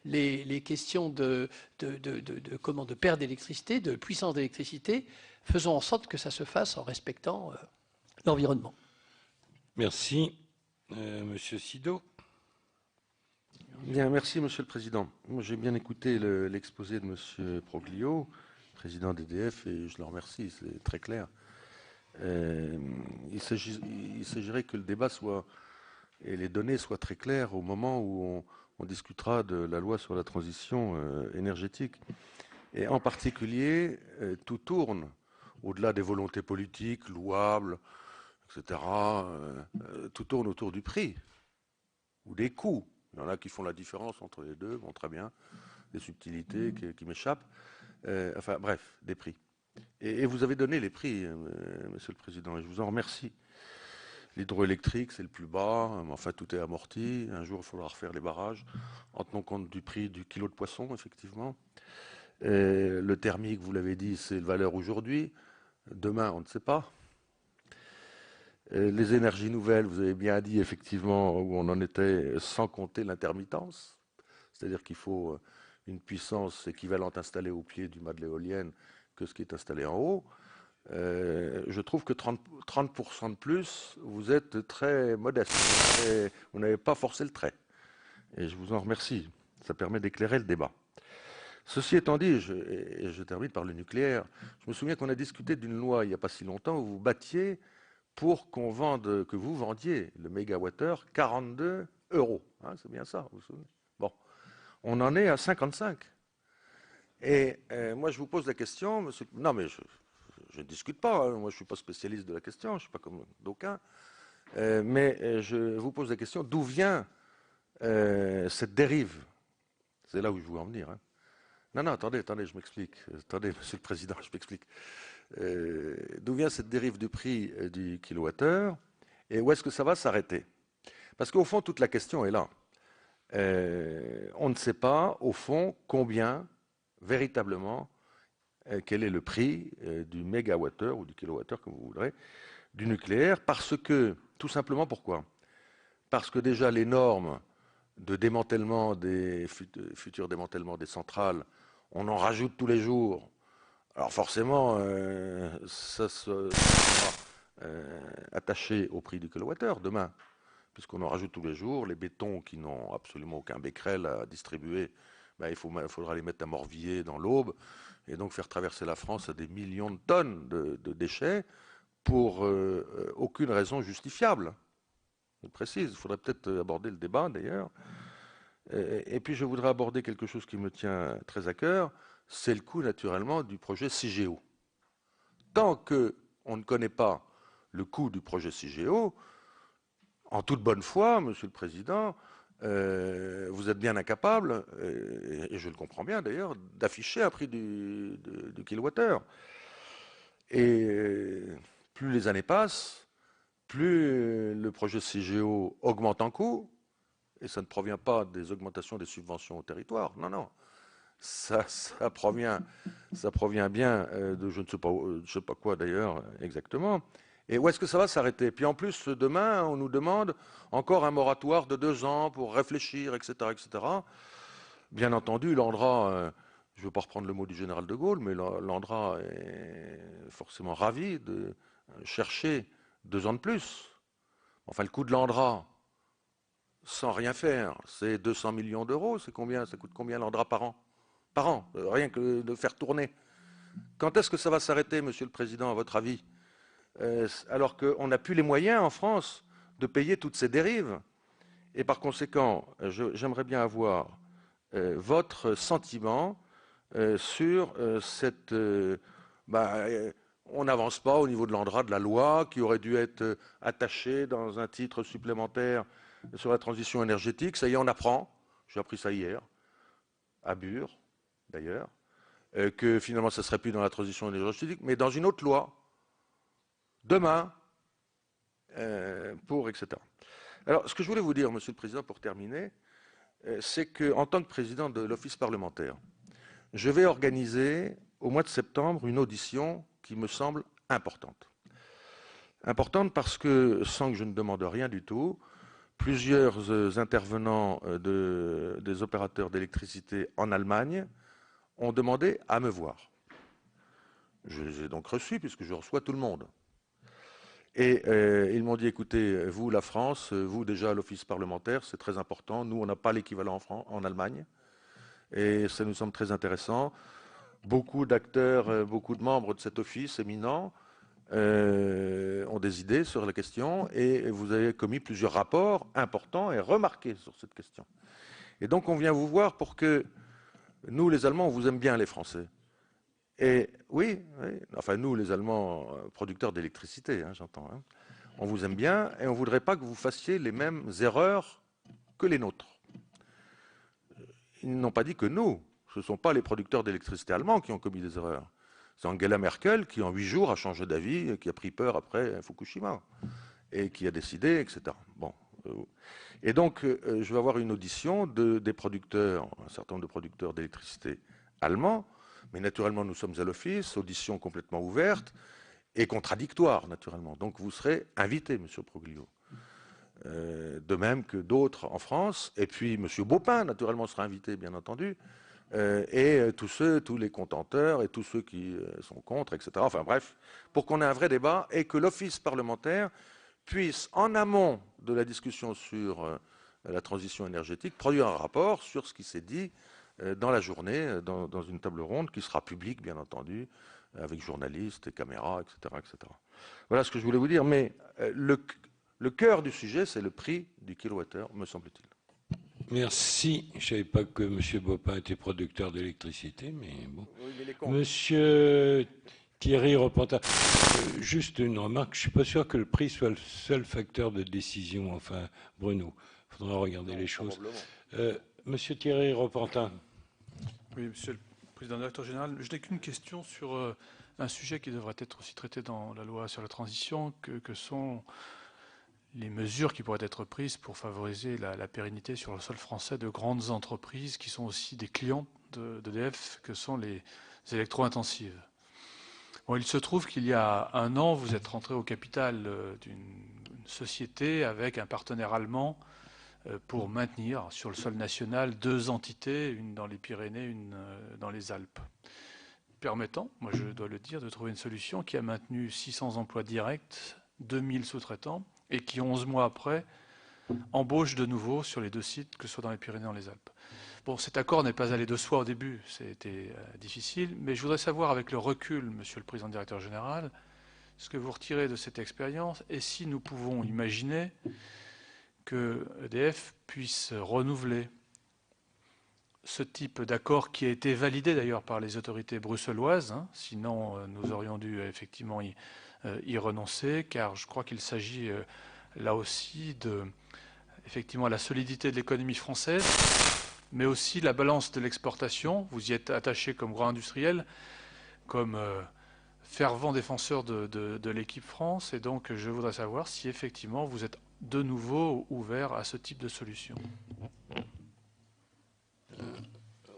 les questions de perte d'électricité, de puissance d'électricité, faisons en sorte que ça se fasse en respectant l'environnement. Merci. Monsieur Sido. Bien, merci Monsieur le Président. Moi, j'ai bien écouté l'exposé de Monsieur Proglio, président d'EDF, et je le remercie, c'est très clair. Il s'agirait que le débat soit, et les données soient très claires au moment où on discutera de la loi sur la transition énergétique. Et en particulier, tout tourne, au-delà des volontés politiques, louables, etc., tout tourne autour du prix ou des coûts. Il y en a qui font la différence entre les deux, bon, très bien, des subtilités qui m'échappent. Enfin, bref, des prix. Et vous avez donné les prix, Monsieur le Président, et je vous en remercie. L'hydroélectrique, c'est le plus bas, enfin, tout est amorti. Un jour, il faudra refaire les barrages, en tenant compte du prix du kilo de poisson, effectivement. Le thermique, vous l'avez dit, c'est le valeur aujourd'hui. Demain, on ne sait pas. Les énergies nouvelles, vous avez bien dit effectivement où on en était, sans compter l'intermittence. C'est-à-dire qu'il faut une puissance équivalente installée au pied du mât de l'éolienne que ce qui est installé en haut. Je trouve que 30% de plus, vous êtes très modeste. Et vous n'avez pas forcé le trait. Et je vous en remercie. Ça permet d'éclairer le débat. Ceci étant dit, et je termine par le nucléaire, je me souviens qu'on a discuté d'une loi il n'y a pas si longtemps où vous battiez pour que vous vendiez le mégawattheure 42 €. Hein, c'est bien ça, vous vous souvenez? Bon, on en est à 55. Et moi, je vous pose la question, monsieur... Non, mais je ne discute pas, hein. Moi, je ne suis pas spécialiste de la question, je ne suis pas comme d'aucuns. Mais je vous pose la question, d'où vient cette dérive? C'est là où je veux en venir. Hein. Non, attendez, je m'explique. Attendez, monsieur le Président, je m'explique. D'où vient cette dérive du prix du kilowattheure et où est-ce que ça va s'arrêter? Parce qu'au fond, toute la question est là. On ne sait pas, au fond, combien, véritablement, quel est le prix du mégawattheure ou du kilowattheure, comme vous voudrez, du nucléaire, parce que, tout simplement, pourquoi? Parce que déjà, les normes de démantèlement futurs démantèlements des centrales, on en rajoute tous les jours. Alors forcément, ça sera attaché au prix du kilowattheure demain, puisqu'on en rajoute tous les jours. Les bétons qui n'ont absolument aucun becquerel à distribuer, ben, il faudra les mettre à Morvilliers dans l'Aube, et donc faire traverser la France à des millions de tonnes de déchets pour aucune raison justifiable. Je précise, il faudrait peut-être aborder le débat d'ailleurs. Et puis je voudrais aborder quelque chose qui me tient très à cœur, c'est le coût naturellement du projet CIGEO. Tant qu'on ne connaît pas le coût du projet CIGEO, en toute bonne foi, Monsieur le Président, vous êtes bien incapable, et je le comprends bien d'ailleurs, d'afficher un prix du kilowattheure. Et plus les années passent, plus le projet CIGEO augmente en coût, et ça ne provient pas des augmentations des subventions au territoire, non. Ça provient bien de je ne sais pas quoi d'ailleurs exactement. Et où est-ce que ça va s'arrêter? Puis en plus, demain, on nous demande encore un moratoire de 2 ans pour réfléchir, etc. etc. Bien entendu, l'ANDRA, je ne veux pas reprendre le mot du général de Gaulle, mais l'ANDRA est forcément ravi de chercher 2 ans de plus. Enfin, le coût de l'ANDRA, sans rien faire, c'est 200 millions d'euros. C'est combien? Ça coûte combien l'ANDRA par an? Rien que de faire tourner. Quand est-ce que ça va s'arrêter, Monsieur le Président, à votre avis? Alors qu'on n'a plus les moyens en France de payer toutes ces dérives. Et par conséquent, j'aimerais bien avoir votre sentiment sur cette... on n'avance pas au niveau de l'ANDRA, de la loi, qui aurait dû être attachée dans un titre supplémentaire sur la transition énergétique. Ça y est, on apprend. J'ai appris ça hier, à Bure, d'ailleurs, que finalement, ça ne serait plus dans la transition énergétique, mais dans une autre loi, demain, etc. Alors, ce que je voulais vous dire, Monsieur le Président, pour terminer, c'est qu'en tant que président de l'Office parlementaire, je vais organiser au mois de septembre, une audition qui me semble importante. Importante parce que, sans que je ne demande rien du tout, plusieurs intervenants des opérateurs d'électricité en Allemagne ont demandé à me voir. Je les ai donc reçus, puisque je reçois tout le monde. Et ils m'ont dit, écoutez, vous, la France, vous déjà l'office parlementaire, c'est très important. Nous, on n'a pas l'équivalent en Allemagne. Et ça nous semble très intéressant. Beaucoup d'acteurs, beaucoup de membres de cet office éminent ont des idées sur la question. Et vous avez commis plusieurs rapports importants et remarqués sur cette question. Et donc, on vient vous voir pour que nous, les Allemands, on vous aime bien, les Français. Et oui, enfin nous, les Allemands, producteurs d'électricité, hein, j'entends, hein, on vous aime bien et on ne voudrait pas que vous fassiez les mêmes erreurs que les nôtres. Ils n'ont pas dit que nous, ce ne sont pas les producteurs d'électricité allemands qui ont commis des erreurs. C'est Angela Merkel qui, en 8 jours, a changé d'avis, qui a pris peur après Fukushima et qui a décidé, etc. Bon. Et donc, je vais avoir une audition des producteurs, un certain nombre de producteurs d'électricité allemands. Mais naturellement, nous sommes à l'office, audition complètement ouverte et contradictoire, naturellement. Donc vous serez invité, M. Proglio. De même que d'autres en France. Et puis M. Baupin, naturellement, sera invité, bien entendu. Et tous les contenteurs et tous ceux qui sont contre, etc. Enfin bref, pour qu'on ait un vrai débat et que l'office parlementaire puisse, en amont de la discussion sur la transition énergétique, produire un rapport sur ce qui s'est dit dans la journée, dans une table ronde qui sera publique, bien entendu, avec journalistes et caméras, etc., etc. Voilà ce que je voulais vous dire. Mais le cœur du sujet, c'est le prix du kilowattheure, me semble-t-il. Merci. Je ne savais pas que M. Baupin était producteur d'électricité, mais bon. Oui, Monsieur Thierry Repentin, juste une remarque. Je ne suis pas sûr que le prix soit le seul facteur de décision. Enfin, Bruno, il faudra regarder les choses. Monsieur Thierry Repentin. Oui, Monsieur le Président directeur général, je n'ai qu'une question sur un sujet qui devrait être aussi traité dans la loi sur la transition, que sont les mesures qui pourraient être prises pour favoriser la pérennité sur le sol français de grandes entreprises qui sont aussi des clients d'EDF, que sont les électro-intensives. Bon, il se trouve qu'il y a 1 an, vous êtes rentré au capital d'une société avec un partenaire allemand pour maintenir sur le sol national 2 entités, une dans les Pyrénées, une dans les Alpes, permettant, moi je dois le dire, de trouver une solution qui a maintenu 600 emplois directs, 2000 sous-traitants, et qui 11 mois après embauche de nouveau sur les 2 sites, que ce soit dans les Pyrénées ou dans les Alpes. Bon, cet accord n'est pas allé de soi au début, c'était difficile, mais je voudrais savoir avec le recul, Monsieur le Président directeur général, ce que vous retirez de cette expérience et si nous pouvons imaginer que EDF puisse renouveler ce type d'accord qui a été validé d'ailleurs par les autorités bruxelloises, hein, sinon nous aurions dû effectivement y renoncer, car je crois qu'il s'agit là aussi de effectivement la solidité de l'économie française, mais aussi la balance de l'exportation. Vous y êtes attaché comme grand industriel, comme fervent défenseur de l'équipe France, et donc je voudrais savoir si effectivement vous êtes de nouveau ouvert à ce type de solution.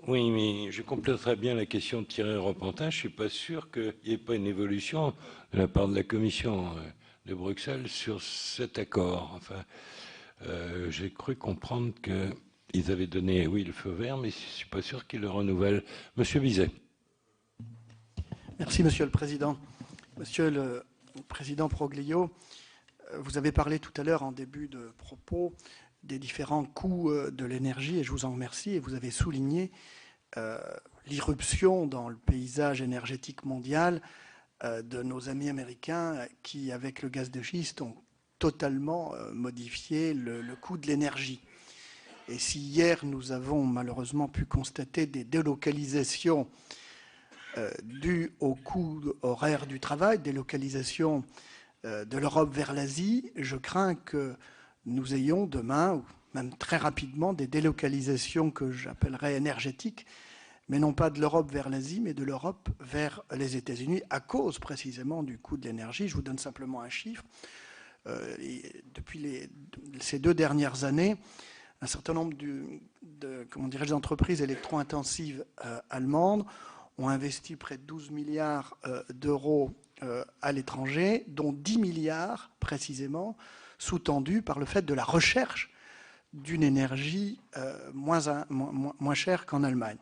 Oui, mais je compléterai bien la question de Thierry Repentin. Je ne suis pas sûr qu'il n'y ait pas une évolution de la part de la Commission de Bruxelles sur cet accord. Enfin, j'ai cru comprendre qu'ils avaient donné, oui, le feu vert, mais je ne suis pas sûr qu'ils le renouvellent. Monsieur Bizet. Merci, Monsieur le Président. Monsieur le Président Proglio, vous avez parlé tout à l'heure en début de propos des différents coûts de l'énergie, et je vous en remercie, et vous avez souligné l'irruption dans le paysage énergétique mondial de nos amis américains qui, avec le gaz de schiste, ont totalement modifié le coût de l'énergie. Et si hier, nous avons malheureusement pu constater des délocalisations dues au coût horaire du travail, délocalisation de l'Europe vers l'Asie, je crains que nous ayons demain, ou même très rapidement, des délocalisations que j'appellerais énergétiques, mais non pas de l'Europe vers l'Asie, mais de l'Europe vers les États-Unis, à cause précisément du coût de l'énergie. Je vous donne simplement un chiffre. Depuis ces 2 dernières années, un certain nombre d'entreprises électro-intensives allemandes ont investi près de 12 milliards d'euros à l'étranger, dont 10 milliards précisément sous-tendus par le fait de la recherche d'une énergie moins chère qu'en Allemagne.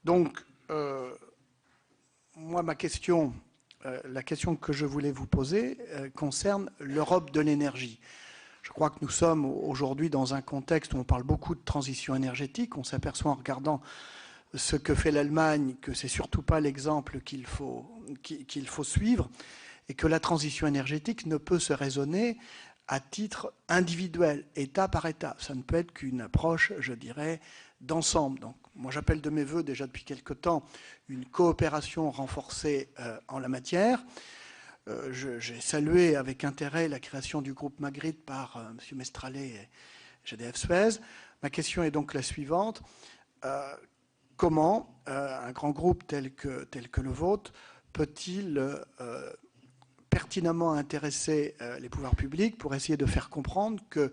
Donc, moi, la question que je voulais vous poser concerne l'Europe de l'énergie. Je crois que nous sommes aujourd'hui dans un contexte où on parle beaucoup de transition énergétique. On s'aperçoit en regardant ce que fait l'Allemagne que ce n'est surtout pas l'exemple qu'il faut suivre et que la transition énergétique ne peut se raisonner à titre individuel, État par État. Ça ne peut être qu'une approche, je dirais, d'ensemble. Donc, moi, j'appelle de mes voeux déjà depuis quelque temps une coopération renforcée en la matière. J'ai salué avec intérêt la création du groupe Magritte par M. Mestralet et GDF Suez. Ma question est donc la suivante. Comment un grand groupe tel que le vôtre peut-il pertinemment intéresser les pouvoirs publics pour essayer de faire comprendre que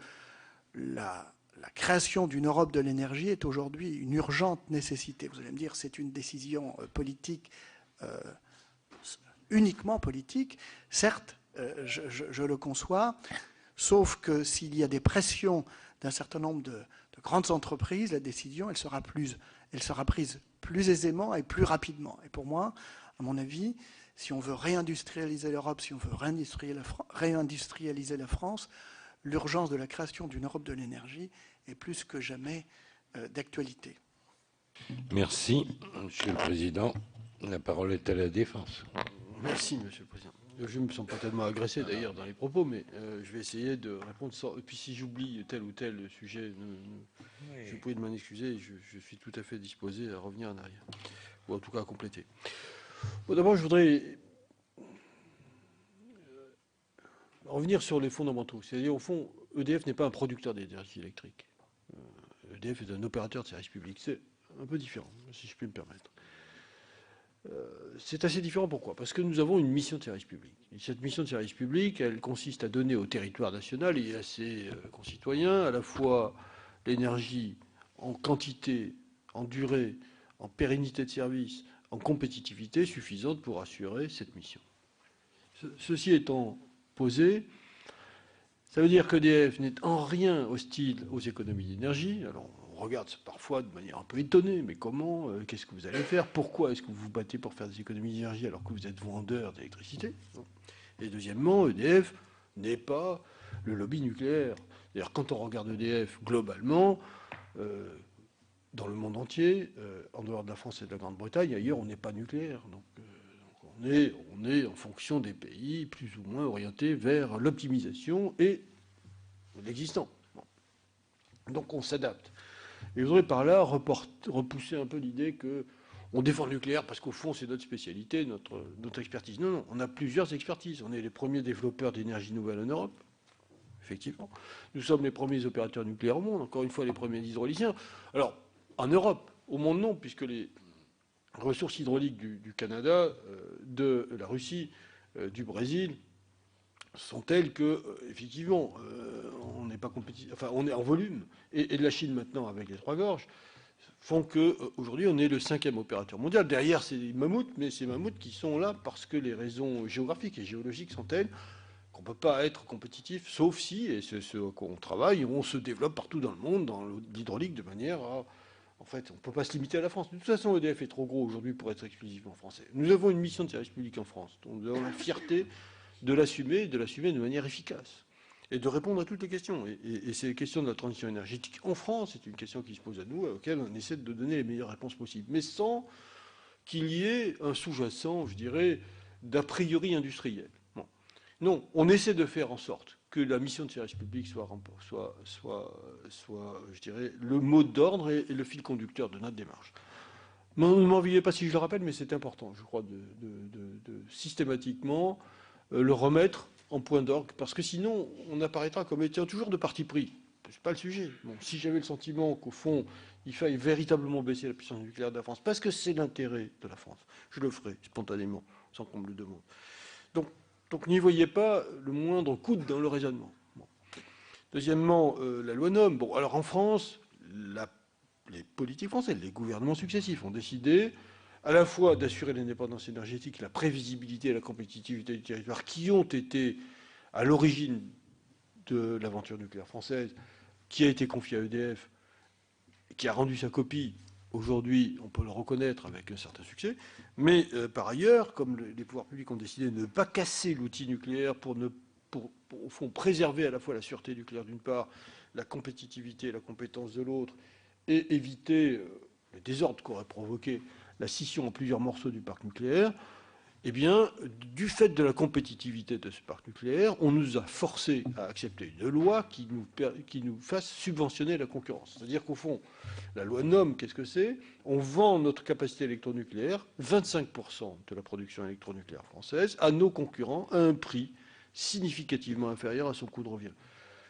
la création d'une Europe de l'énergie est aujourd'hui une urgente nécessité? Vous allez me dire c'est une décision politique, uniquement politique. Certes, je le conçois, sauf que s'il y a des pressions d'un certain nombre de grandes entreprises, la décision, elle sera prise plus aisément et plus rapidement. Et pour moi, à mon avis, si on veut réindustrialiser l'Europe, si on veut réindustrialiser la France, l'urgence de la création d'une Europe de l'énergie est plus que jamais d'actualité. Merci, Monsieur le Président. La parole est à la Défense. Merci, Monsieur le Président. Je ne me sens pas tellement agressé d'ailleurs dans les propos, mais je vais essayer de répondre sans... Et puis si j'oublie tel ou tel sujet, je vous prie de m'en excuser, je suis tout à fait disposé à revenir en arrière, ou en tout cas à compléter. Bon, d'abord, je voudrais revenir sur les fondamentaux. C'est-à-dire, au fond, EDF n'est pas un producteur d'énergie électrique. EDF est un opérateur de service public. C'est un peu différent, si je puis me permettre. C'est assez différent, pourquoi? Parce que nous avons une mission de service public. Et cette mission de service public, elle consiste à donner au territoire national et à ses concitoyens à la fois l'énergie en quantité, en durée, en pérennité de service, en compétitivité suffisante pour assurer cette mission. Ceci étant posé, ça veut dire qu'EDF n'est en rien hostile aux économies d'énergie. Alors, on regarde parfois de manière un peu étonnée, mais comment, qu'est-ce que vous allez faire? Pourquoi est-ce que vous vous battez pour faire des économies d'énergie alors que vous êtes vendeur d'électricité? Et deuxièmement, EDF n'est pas le lobby nucléaire. D'ailleurs, quand on regarde EDF globalement, dans le monde entier, en dehors de la France et de la Grande-Bretagne, ailleurs, on n'est pas nucléaire. Donc on est en fonction des pays plus ou moins orientés vers l'optimisation et l'existant. Bon. Donc on s'adapte. Et je voudrais par là repousser un peu l'idée qu'on défend le nucléaire parce qu'au fond c'est notre spécialité, notre expertise. Non, non, on a plusieurs expertises. On est les premiers développeurs d'énergie nouvelle en Europe, effectivement. Nous sommes les premiers opérateurs nucléaires au monde, encore une fois les premiers hydrauliciens. Alors, en Europe, au monde non, puisque les ressources hydrauliques du Canada, de la Russie, du Brésil, sont telles que, effectivement, on n'est pas compétitif. Enfin, on est en volume, et de la Chine maintenant avec les Trois Gorges, font qu'aujourd'hui, on est le 5e opérateur mondial. Derrière, c'est les mammouths, mais ces mammouths qui sont là parce que les raisons géographiques et géologiques sont telles qu'on ne peut pas être compétitif, sauf si, et c'est ce qu'on travaille, on se développe partout dans le monde, dans l'hydraulique, de manière à... En fait, on ne peut pas se limiter à la France. De toute façon, EDF est trop gros aujourd'hui pour être exclusivement français. Nous avons une mission de service public en France, dont nous avons la fierté de l'assumer de manière efficace et de répondre à toutes les questions. Et ces questions de la transition énergétique en France, c'est une question qui se pose à nous, auquel on essaie de donner les meilleures réponses possibles, mais sans qu'il y ait un sous-jacent, je dirais, d'a priori industriel. Bon. Non, on essaie de faire en sorte que la mission de service public soit je dirais, le mot d'ordre et le fil conducteur de notre démarche. Ne m'en veuillez pas si je le rappelle, mais c'est important, je crois, de systématiquement le remettre en point d'orgue, parce que sinon, on apparaîtra comme étant toujours de parti pris. C'est pas le sujet. Bon, si j'avais le sentiment qu'au fond, il faille véritablement baisser la puissance nucléaire de la France, parce que c'est l'intérêt de la France, je le ferai spontanément, sans qu'on me le demande. Donc n'y voyez pas le moindre coude dans le raisonnement. Bon. Deuxièmement, la loi NOM. Bon, alors en France, les politiques françaises, les gouvernements successifs ont décidé, à la fois d'assurer l'indépendance énergétique, la prévisibilité et la compétitivité du territoire, qui ont été à l'origine de l'aventure nucléaire française, qui a été confiée à EDF, qui a rendu sa copie. Aujourd'hui, on peut le reconnaître avec un certain succès, mais par ailleurs, comme les pouvoirs publics ont décidé de ne pas casser l'outil nucléaire pour au fond, préserver à la fois la sûreté nucléaire d'une part, la compétitivité et la compétence de l'autre, et éviter le désordre qu'aurait provoqué la scission en plusieurs morceaux du parc nucléaire, eh bien, du fait de la compétitivité de ce parc nucléaire, on nous a forcés à accepter une loi qui nous fasse subventionner la concurrence. C'est-à-dire qu'au fond, la loi NOM, qu'est-ce que c'est? On vend notre capacité électronucléaire, 25% de la production électronucléaire française, à nos concurrents à un prix significativement inférieur à son coût de revient.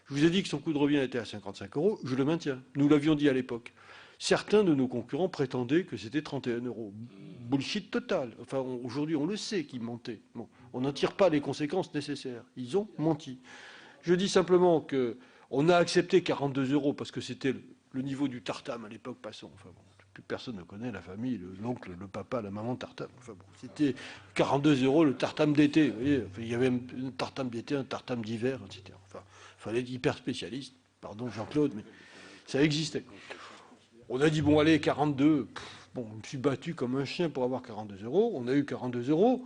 Je vous ai dit que son coût de revient était à 55 €, je le maintiens. Nous l'avions dit à l'époque. Certains de nos concurrents prétendaient que c'était 31 €. Bullshit total. Enfin, aujourd'hui, on le sait qu'ils mentaient. Bon, on n'en tire pas les conséquences nécessaires. Ils ont menti. Je dis simplement qu'on a accepté 42 € parce que c'était le niveau du tartame à l'époque, passons. Enfin, bon, plus personne ne connaît la famille, l'oncle, le papa, la maman tartame. Enfin, bon, c'était 42 € le tartame d'été. Vous voyez, enfin, il y avait un tartame d'été, un tartame d'hiver, etc. Enfin, il fallait être hyper spécialiste. Pardon, Jean-Claude, mais ça existait. On a dit, bon, allez, 42. Bon, je me suis battu comme un chien pour avoir 42 €. On a eu 42 €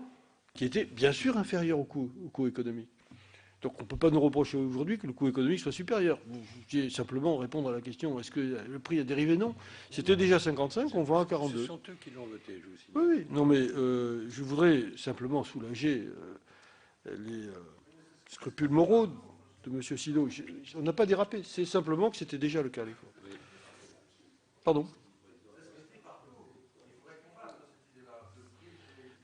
qui étaient bien sûr inférieurs au coût économique. Donc on ne peut pas nous reprocher aujourd'hui que le coût économique soit supérieur. Je vais simplement répondre à la question, est-ce que le prix a dérivé? Non. C'était déjà 55, on vend à 42. Ce sont eux qui l'ont voté, je vous signale. Oui, oui. Non, mais je voudrais simplement soulager les scrupules moraux de M. Sido. On n'a pas dérapé. C'est simplement que c'était déjà le cas à l'époque. Pardon?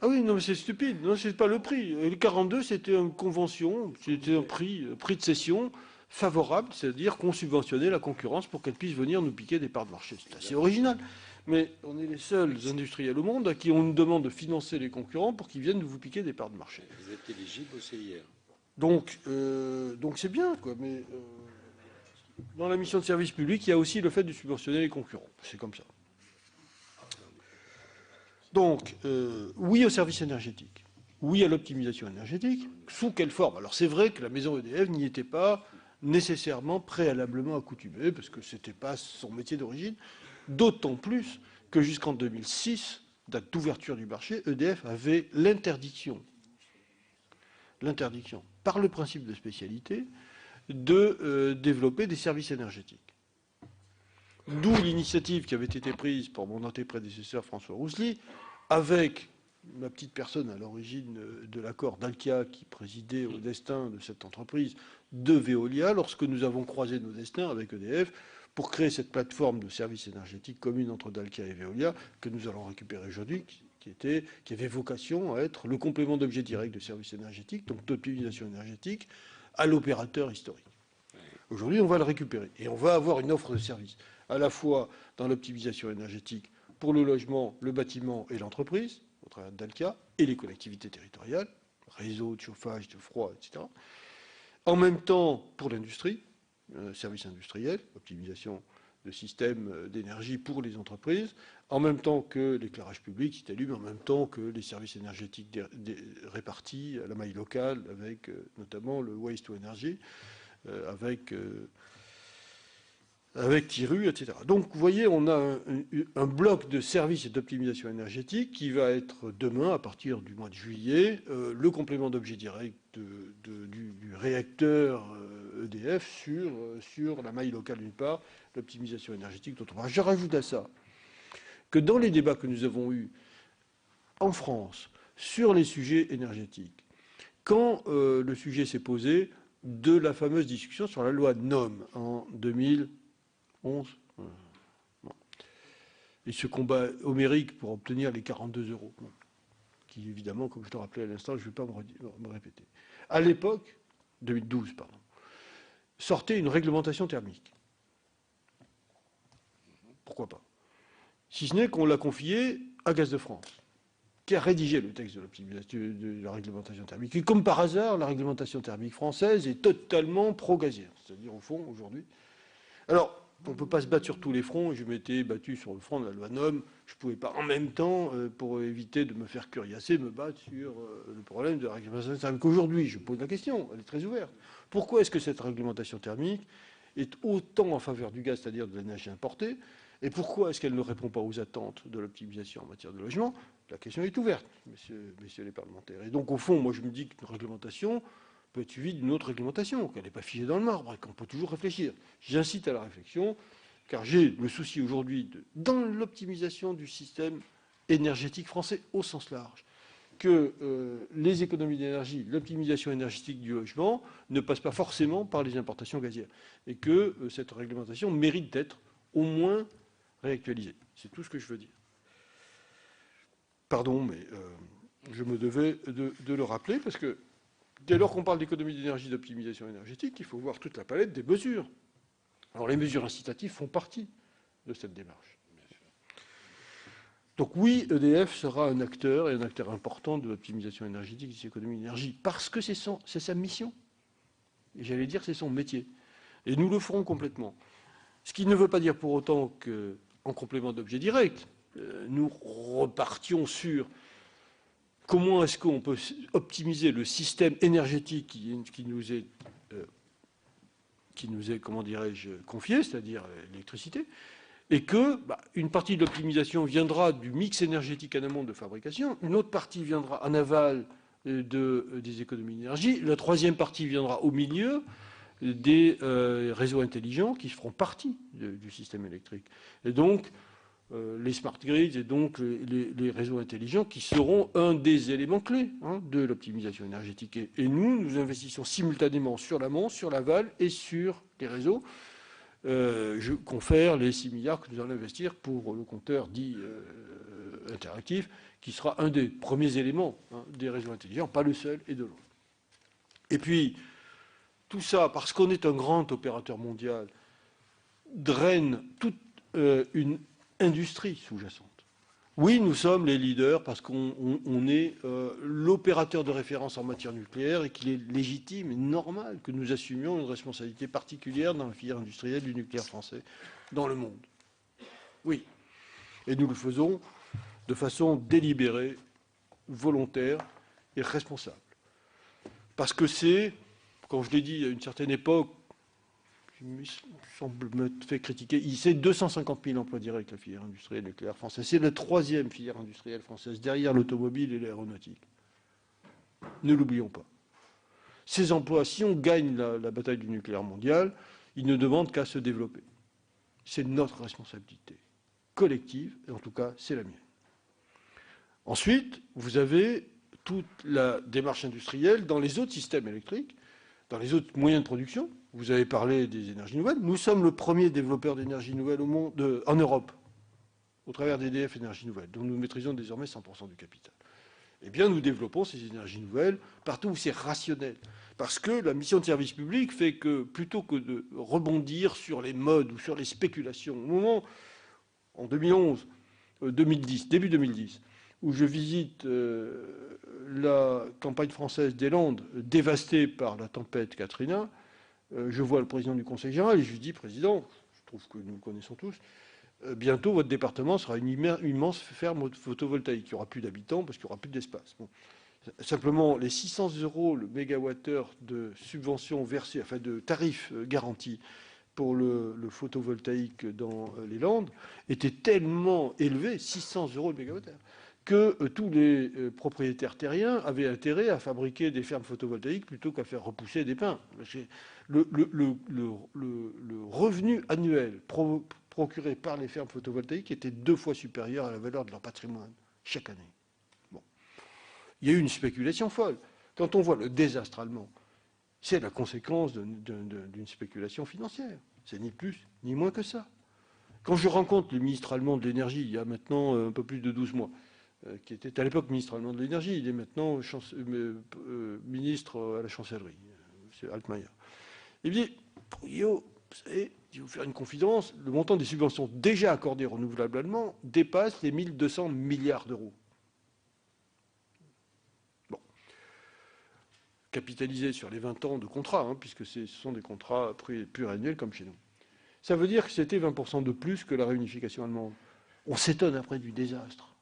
Ah oui, non, mais c'est stupide. Non, c'est pas le prix. Le 42, c'était une convention, c'était un prix de cession favorable, c'est-à-dire qu'on subventionnait la concurrence pour qu'elle puisse venir nous piquer des parts de marché. C'est assez original. Mais on est les seuls industriels au monde à qui on nous demande de financer les concurrents pour qu'ils viennent vous piquer des parts de marché. Vous êtes éligible au CIR. Donc c'est bien, quoi. Mais dans la mission de service public, il y a aussi le fait de subventionner les concurrents. C'est comme ça. Donc, oui au service énergétique, oui à l'optimisation énergétique. Sous quelle forme? Alors c'est vrai que la maison EDF n'y était pas nécessairement préalablement accoutumée, parce que ce n'était pas son métier d'origine, d'autant plus que jusqu'en 2006, date d'ouverture du marché, EDF avait l'interdiction, par le principe de spécialité, de développer des services énergétiques. D'où l'initiative qui avait été prise par mon prédécesseur François Roussely, avec ma petite personne à l'origine de l'accord d'Alkia qui présidait au destin de cette entreprise de Veolia, lorsque nous avons croisé nos destins avec EDF pour créer cette plateforme de services énergétiques commune entre Dalkia et Veolia que nous allons récupérer aujourd'hui, qui avait vocation à être le complément d'objet direct de services énergétiques, donc d'optimisation énergétique, à l'opérateur historique. Aujourd'hui, on va le récupérer et on va avoir une offre de services à la fois dans l'optimisation énergétique pour le logement, le bâtiment et l'entreprise, au travers de Dalkia, et les collectivités territoriales, réseau de chauffage, de froid, etc. En même temps, pour l'industrie, services industriels, optimisation de systèmes d'énergie pour les entreprises, en même temps que l'éclairage public, qui est allume, en même temps que les services énergétiques répartis à la maille locale, avec notamment le waste to energy, avec TIRU, etc. Donc, vous voyez, on a un bloc de services et d'optimisation énergétique qui va être demain, à partir du mois de juillet, le complément d'objet direct du réacteur EDF sur la maille locale d'une part, l'optimisation énergétique d'autre part. Je rajoute à ça que dans les débats que nous avons eus en France sur les sujets énergétiques, quand le sujet s'est posé de la fameuse discussion sur la loi NOM en 2011, et ce combat homérique pour obtenir les 42 €, qui évidemment, comme je le rappelais à l'instant, je ne vais pas me répéter. À l'époque, 2012, pardon, sortait une réglementation thermique. Pourquoi pas? Si ce n'est qu'on l'a confiée à Gaz de France, qui a rédigé le texte de l'optimisation de la réglementation thermique. Et comme par hasard, la réglementation thermique française est totalement pro-gazière. C'est-à-dire, au fond, aujourd'hui. Alors, On ne peut pas se battre sur tous les fronts, et je m'étais battu sur le front de la loi NOM. Je ne pouvais pas en même temps, pour éviter de me faire curiasser, me battre sur le problème de la réglementation thermique. Aujourd'hui, je pose la question, elle est très ouverte. Pourquoi est-ce que cette réglementation thermique est autant en faveur du gaz, c'est-à-dire de l'énergie importée, et pourquoi est-ce qu'elle ne répond pas aux attentes de l'optimisation en matière de logement? La question est ouverte, messieurs les parlementaires. Et donc, au fond, moi, je me dis qu'une réglementation peut être suivie d'une autre réglementation, qu'elle n'est pas figée dans le marbre et qu'on peut toujours réfléchir. J'incite à la réflexion, car j'ai le souci aujourd'hui, dans l'optimisation du système énergétique français au sens large, que les économies d'énergie, l'optimisation énergétique du logement ne passe pas forcément par les importations gazières, et que cette réglementation mérite d'être au moins réactualisée. C'est tout ce que je veux dire. Pardon, mais je me devais de le rappeler, parce que dès lors qu'on parle d'économie d'énergie, d'optimisation énergétique, il faut voir toute la palette des mesures. Alors les mesures incitatives font partie de cette démarche. Donc oui, EDF sera un acteur, et un acteur important de l'optimisation énergétique et de l'économie d'énergie, parce que c'est sa mission. Et j'allais dire que c'est son métier. Et nous le ferons complètement. Ce qui ne veut pas dire pour autant qu'en complément d'objet direct, nous repartions sur comment est-ce qu'on peut optimiser le système énergétique qui nous est, comment dirais-je, confié, c'est-à-dire l'électricité, et que une partie de l'optimisation viendra du mix énergétique en amont de fabrication, une autre partie viendra en aval des économies d'énergie, la troisième partie viendra au milieu des réseaux intelligents qui feront partie du système électrique. Et donc, les smart grids et donc les réseaux intelligents qui seront un des éléments clés de l'optimisation énergétique. Et nous investissons simultanément sur l'amont, sur l'aval et sur les réseaux. Je confère les 6 milliards que nous allons investir pour le compteur dit interactif, qui sera un des premiers éléments des réseaux intelligents, pas le seul et de l'autre. Et puis, tout ça, parce qu'on est un grand opérateur mondial, draine toute une industrie sous-jacente. Oui, nous sommes les leaders parce qu'on est l'opérateur de référence en matière nucléaire et qu'il est légitime et normal que nous assumions une responsabilité particulière dans la filière industrielle du nucléaire français dans le monde. Oui. Et nous le faisons de façon délibérée, volontaire et responsable. Parce que c'est, quand je l'ai dit à une certaine époque, il me semble me fait critiquer, c'est 250 000 emplois directs, la filière industrielle nucléaire française. C'est la troisième filière industrielle française, derrière l'automobile et l'aéronautique. Ne l'oublions pas. Ces emplois, si on gagne la bataille du nucléaire mondial, ils ne demandent qu'à se développer. C'est notre responsabilité collective, et en tout cas, c'est la mienne. Ensuite, vous avez toute la démarche industrielle dans les autres systèmes électriques, dans les autres moyens de production. Vous avez parlé des énergies nouvelles. Nous sommes le premier développeur d'énergie nouvelle au monde, en Europe, au travers d'EDF Énergie Nouvelle, dont nous maîtrisons désormais 100% du capital. Eh bien, nous développons ces énergies nouvelles partout où c'est rationnel. Parce que la mission de service public fait que, plutôt que de rebondir sur les modes ou sur les spéculations, au moment, en 2011, 2010, début 2010, où je visite la campagne française des Landes, dévastée par la tempête Katrina, je vois le président du Conseil général et je lui dis, Président, je trouve que nous le connaissons tous, bientôt votre département sera une immense ferme photovoltaïque. Il n'y aura plus d'habitants parce qu'il n'y aura plus d'espace. Bon. Simplement, les 600 € le mégawattheure de subvention versée, enfin de tarif garanti pour le photovoltaïque dans les Landes, étaient tellement élevés, 600 € le mégawattheure, que tous les propriétaires terriens avaient intérêt à fabriquer des fermes photovoltaïques plutôt qu'à faire repousser des pins. Le revenu annuel procuré par les fermes photovoltaïques était 2 fois supérieur à la valeur de leur patrimoine, chaque année. Bon. Il y a eu une spéculation folle. Quand on voit le désastre allemand, c'est la conséquence d'une spéculation financière. C'est ni plus ni moins que ça. Quand je rencontre le ministre allemand de l'énergie, il y a maintenant un peu plus de 12 mois, qui était à l'époque ministre allemand de l'énergie, il est maintenant ministre à la chancellerie, M. Altmaier. Il me dit, Pouillot, vous savez, je vais vous faire une confidence, le montant des subventions déjà accordées renouvelables allemands dépasse les 1200 milliards d'euros. Bon. Capitalisé sur les 20 ans de contrat, puisque ce sont des contrats pluriannuels comme chez nous. Ça veut dire que c'était 20% de plus que la réunification allemande. On s'étonne après du désastre.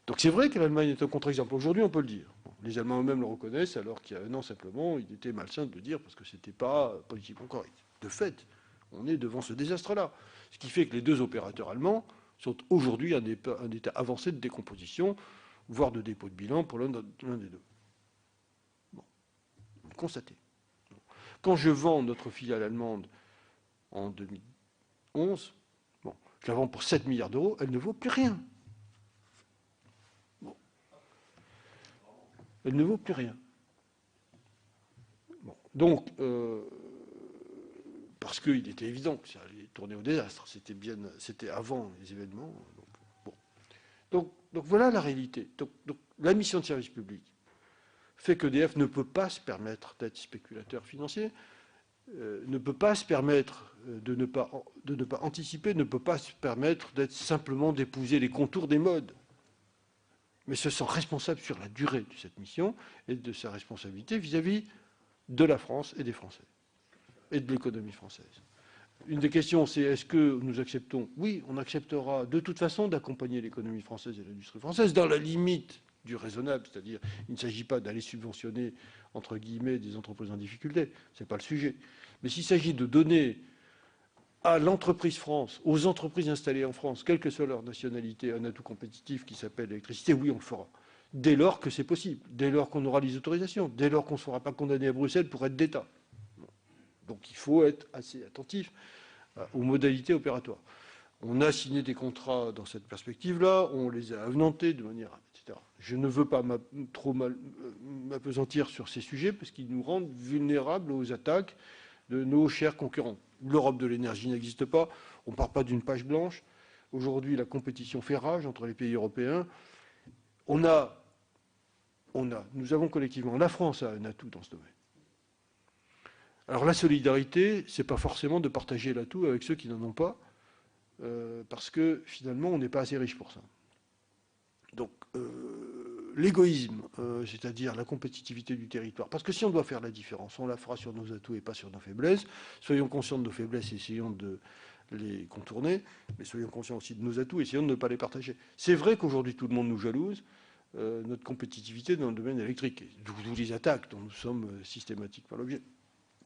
Donc c'est vrai que l'Allemagne est un contre-exemple. Aujourd'hui, on peut le dire. Bon, les Allemands eux-mêmes le reconnaissent, alors qu'il y a un an simplement, il était malsain de le dire parce que ce n'était pas politiquement correct. De fait, on est devant ce désastre-là. Ce qui fait que les deux opérateurs allemands sont aujourd'hui un état avancé de décomposition, voire de dépôt de bilan pour l'un des deux. Bon, constaté. Quand je vends notre filiale allemande en 2011, bon, je la vends pour 7 milliards d'euros, elle ne vaut plus rien. Bon. Elle ne vaut plus rien. Bon. Donc, parce qu'il était évident que ça allait tourner au désastre. C'était avant les événements. Donc voilà la réalité. Donc, la mission de service public fait qu'EDF ne peut pas se permettre d'être spéculateur financier, ne peut pas se permettre de ne pas anticiper, ne peut pas se permettre d'être simplement d'épouser les contours des modes, mais se sent responsable sur la durée de cette mission et de sa responsabilité vis-à-vis de la France et des Français et de l'économie française. Une des questions, c'est est-ce que nous acceptons? Oui, on acceptera de toute façon d'accompagner l'économie française et l'industrie française dans la limite du raisonnable, c'est-à-dire il ne s'agit pas d'aller subventionner, entre guillemets, des entreprises en difficulté, ce n'est pas le sujet. Mais s'il s'agit de donner à l'entreprise France, aux entreprises installées en France, quelle que soit leur nationalité, un atout compétitif qui s'appelle l'électricité, oui, on le fera. Dès lors que c'est possible, dès lors qu'on aura les autorisations, dès lors qu'on ne sera pas condamné à Bruxelles pour être d'État. Donc il faut être assez attentif aux modalités opératoires. On a signé des contrats dans cette perspective-là, on les a avenantés de manière, etc. Je ne veux pas trop m'appesantir sur ces sujets parce qu'ils nous rendent vulnérables aux attaques de nos chers concurrents. L'Europe de l'énergie n'existe pas, on ne part pas d'une page blanche. Aujourd'hui, la compétition fait rage entre les pays européens. Nous avons collectivement, la France a un atout dans ce domaine. Alors la solidarité, ce n'est pas forcément de partager l'atout avec ceux qui n'en ont pas, parce que finalement, on n'est pas assez riche pour ça. Donc l'égoïsme, c'est-à-dire la compétitivité du territoire, parce que si on doit faire la différence, on la fera sur nos atouts et pas sur nos faiblesses. Soyons conscients de nos faiblesses et essayons de les contourner, mais soyons conscients aussi de nos atouts et essayons de ne pas les partager. C'est vrai qu'aujourd'hui, tout le monde nous jalouse, notre compétitivité dans le domaine électrique, d'où les attaques dont nous sommes systématiquement l'objet.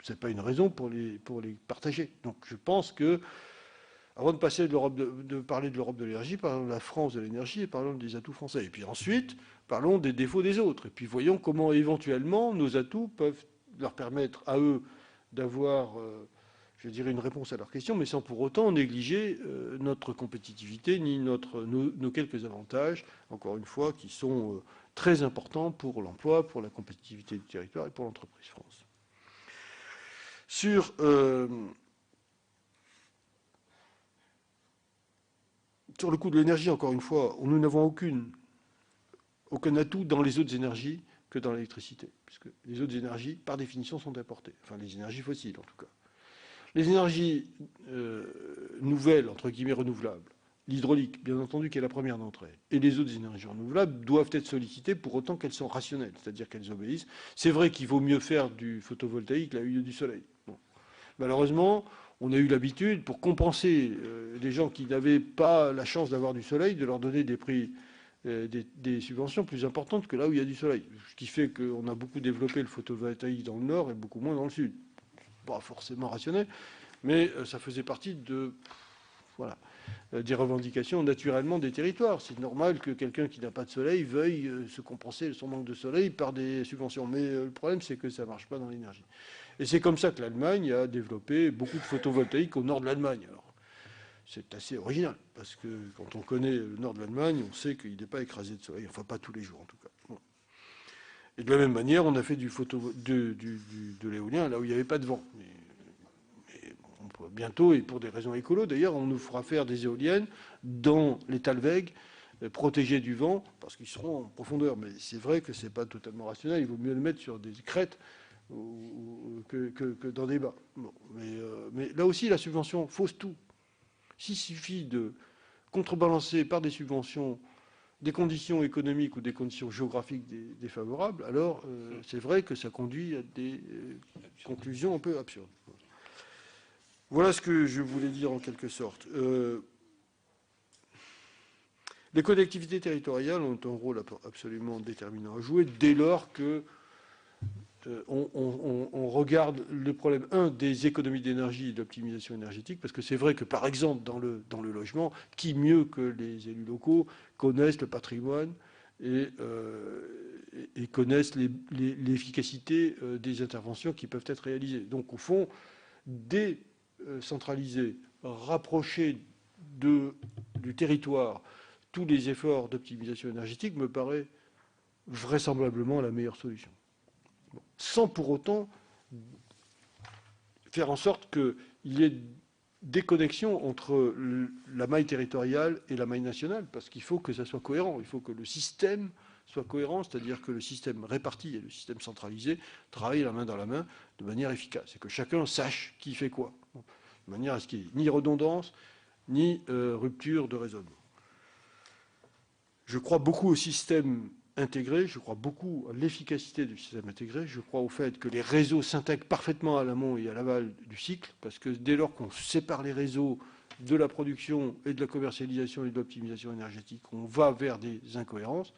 Ce n'est pas une raison pour les partager. Donc je pense que, avant de passer de parler de l'Europe de l'énergie, parlons de la France de l'énergie et parlons des atouts français. Et puis ensuite, parlons des défauts des autres. Et puis voyons comment éventuellement nos atouts peuvent leur permettre à eux d'avoir, je dirais, une réponse à leurs questions, mais sans pour autant négliger notre compétitivité ni nos quelques avantages, encore une fois, qui sont très importants pour l'emploi, pour la compétitivité du territoire et pour l'entreprise France. Sur le coût de l'énergie, encore une fois, nous n'avons aucun atout dans les autres énergies que dans l'électricité, puisque les autres énergies, par définition, sont importées. Enfin, les énergies fossiles, en tout cas. Les énergies nouvelles, entre guillemets renouvelables, l'hydraulique, bien entendu, qui est la première d'entre elles, et les autres énergies renouvelables doivent être sollicitées pour autant qu'elles sont rationnelles, c'est-à-dire qu'elles obéissent. C'est vrai qu'il vaut mieux faire du photovoltaïque là où il y a du soleil. Bon. Malheureusement, on a eu l'habitude, pour compenser les gens qui n'avaient pas la chance d'avoir du soleil, de leur donner des prix, des subventions plus importantes que là où il y a du soleil. Ce qui fait qu'on a beaucoup développé le photovoltaïque dans le nord et beaucoup moins dans le sud. Pas forcément rationnel, mais ça faisait partie des revendications naturellement des territoires. C'est normal que quelqu'un qui n'a pas de soleil veuille se compenser son manque de soleil par des subventions. Mais le problème, c'est que ça ne marche pas dans l'énergie. Et c'est comme ça que l'Allemagne a développé beaucoup de photovoltaïque au nord de l'Allemagne. Alors, c'est assez original, parce que quand on connaît le nord de l'Allemagne, on sait qu'il n'est pas écrasé de soleil, enfin pas tous les jours en tout cas. Bon. Et de la même manière, on a fait de l'éolien là où il n'y avait pas de vent. Mais bon, bientôt, et pour des raisons écolo d'ailleurs, on nous fera faire des éoliennes dans les Talweg, protégées du vent, parce qu'ils seront en profondeur. Mais c'est vrai que ce n'est pas totalement rationnel, il vaut mieux le mettre sur des crêtes que dans des bas. Bon, mais là aussi, la subvention fausse tout. S'il suffit de contrebalancer par des subventions des conditions économiques ou des conditions géographiques défavorables, alors c'est vrai que ça conduit à des conclusions un peu absurdes. Voilà ce que je voulais dire en quelque sorte. Les collectivités territoriales ont un rôle absolument déterminant à jouer dès lors que on regarde le problème, des économies d'énergie et d'optimisation énergétique, parce que c'est vrai que, par exemple, dans le logement, qui mieux que les élus locaux connaissent le patrimoine et connaissent l'efficacité des interventions qui peuvent être réalisées. Donc, au fond, décentraliser, rapprocher du territoire tous les efforts d'optimisation énergétique me paraît vraisemblablement la meilleure solution. Sans pour autant faire en sorte qu'il y ait des connexions entre la maille territoriale et la maille nationale, parce qu'il faut que ça soit cohérent, il faut que le système soit cohérent, c'est-à-dire que le système réparti et le système centralisé travaillent la main dans la main de manière efficace, et que chacun sache qui fait quoi, de manière à ce qu'il n'y ait ni redondance, ni rupture de raisonnement. Je crois beaucoup au système intégré, je crois beaucoup à l'efficacité du système intégré, je crois au fait que les réseaux s'intègrent parfaitement à l'amont et à l'aval du cycle, parce que dès lors qu'on sépare les réseaux de la production et de la commercialisation et de l'optimisation énergétique, on va vers des incohérences.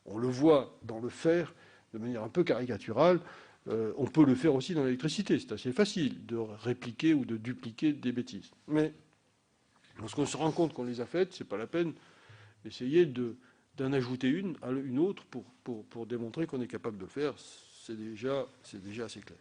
On le voit dans le fer de manière un peu caricaturale, on peut le faire aussi dans l'électricité, c'est assez facile de répliquer ou de dupliquer des bêtises. Mais lorsqu'on se rend compte qu'on les a faites, c'est pas la peine d'essayer d'en ajouter une à une autre pour démontrer qu'on est capable de le faire, c'est déjà assez clair.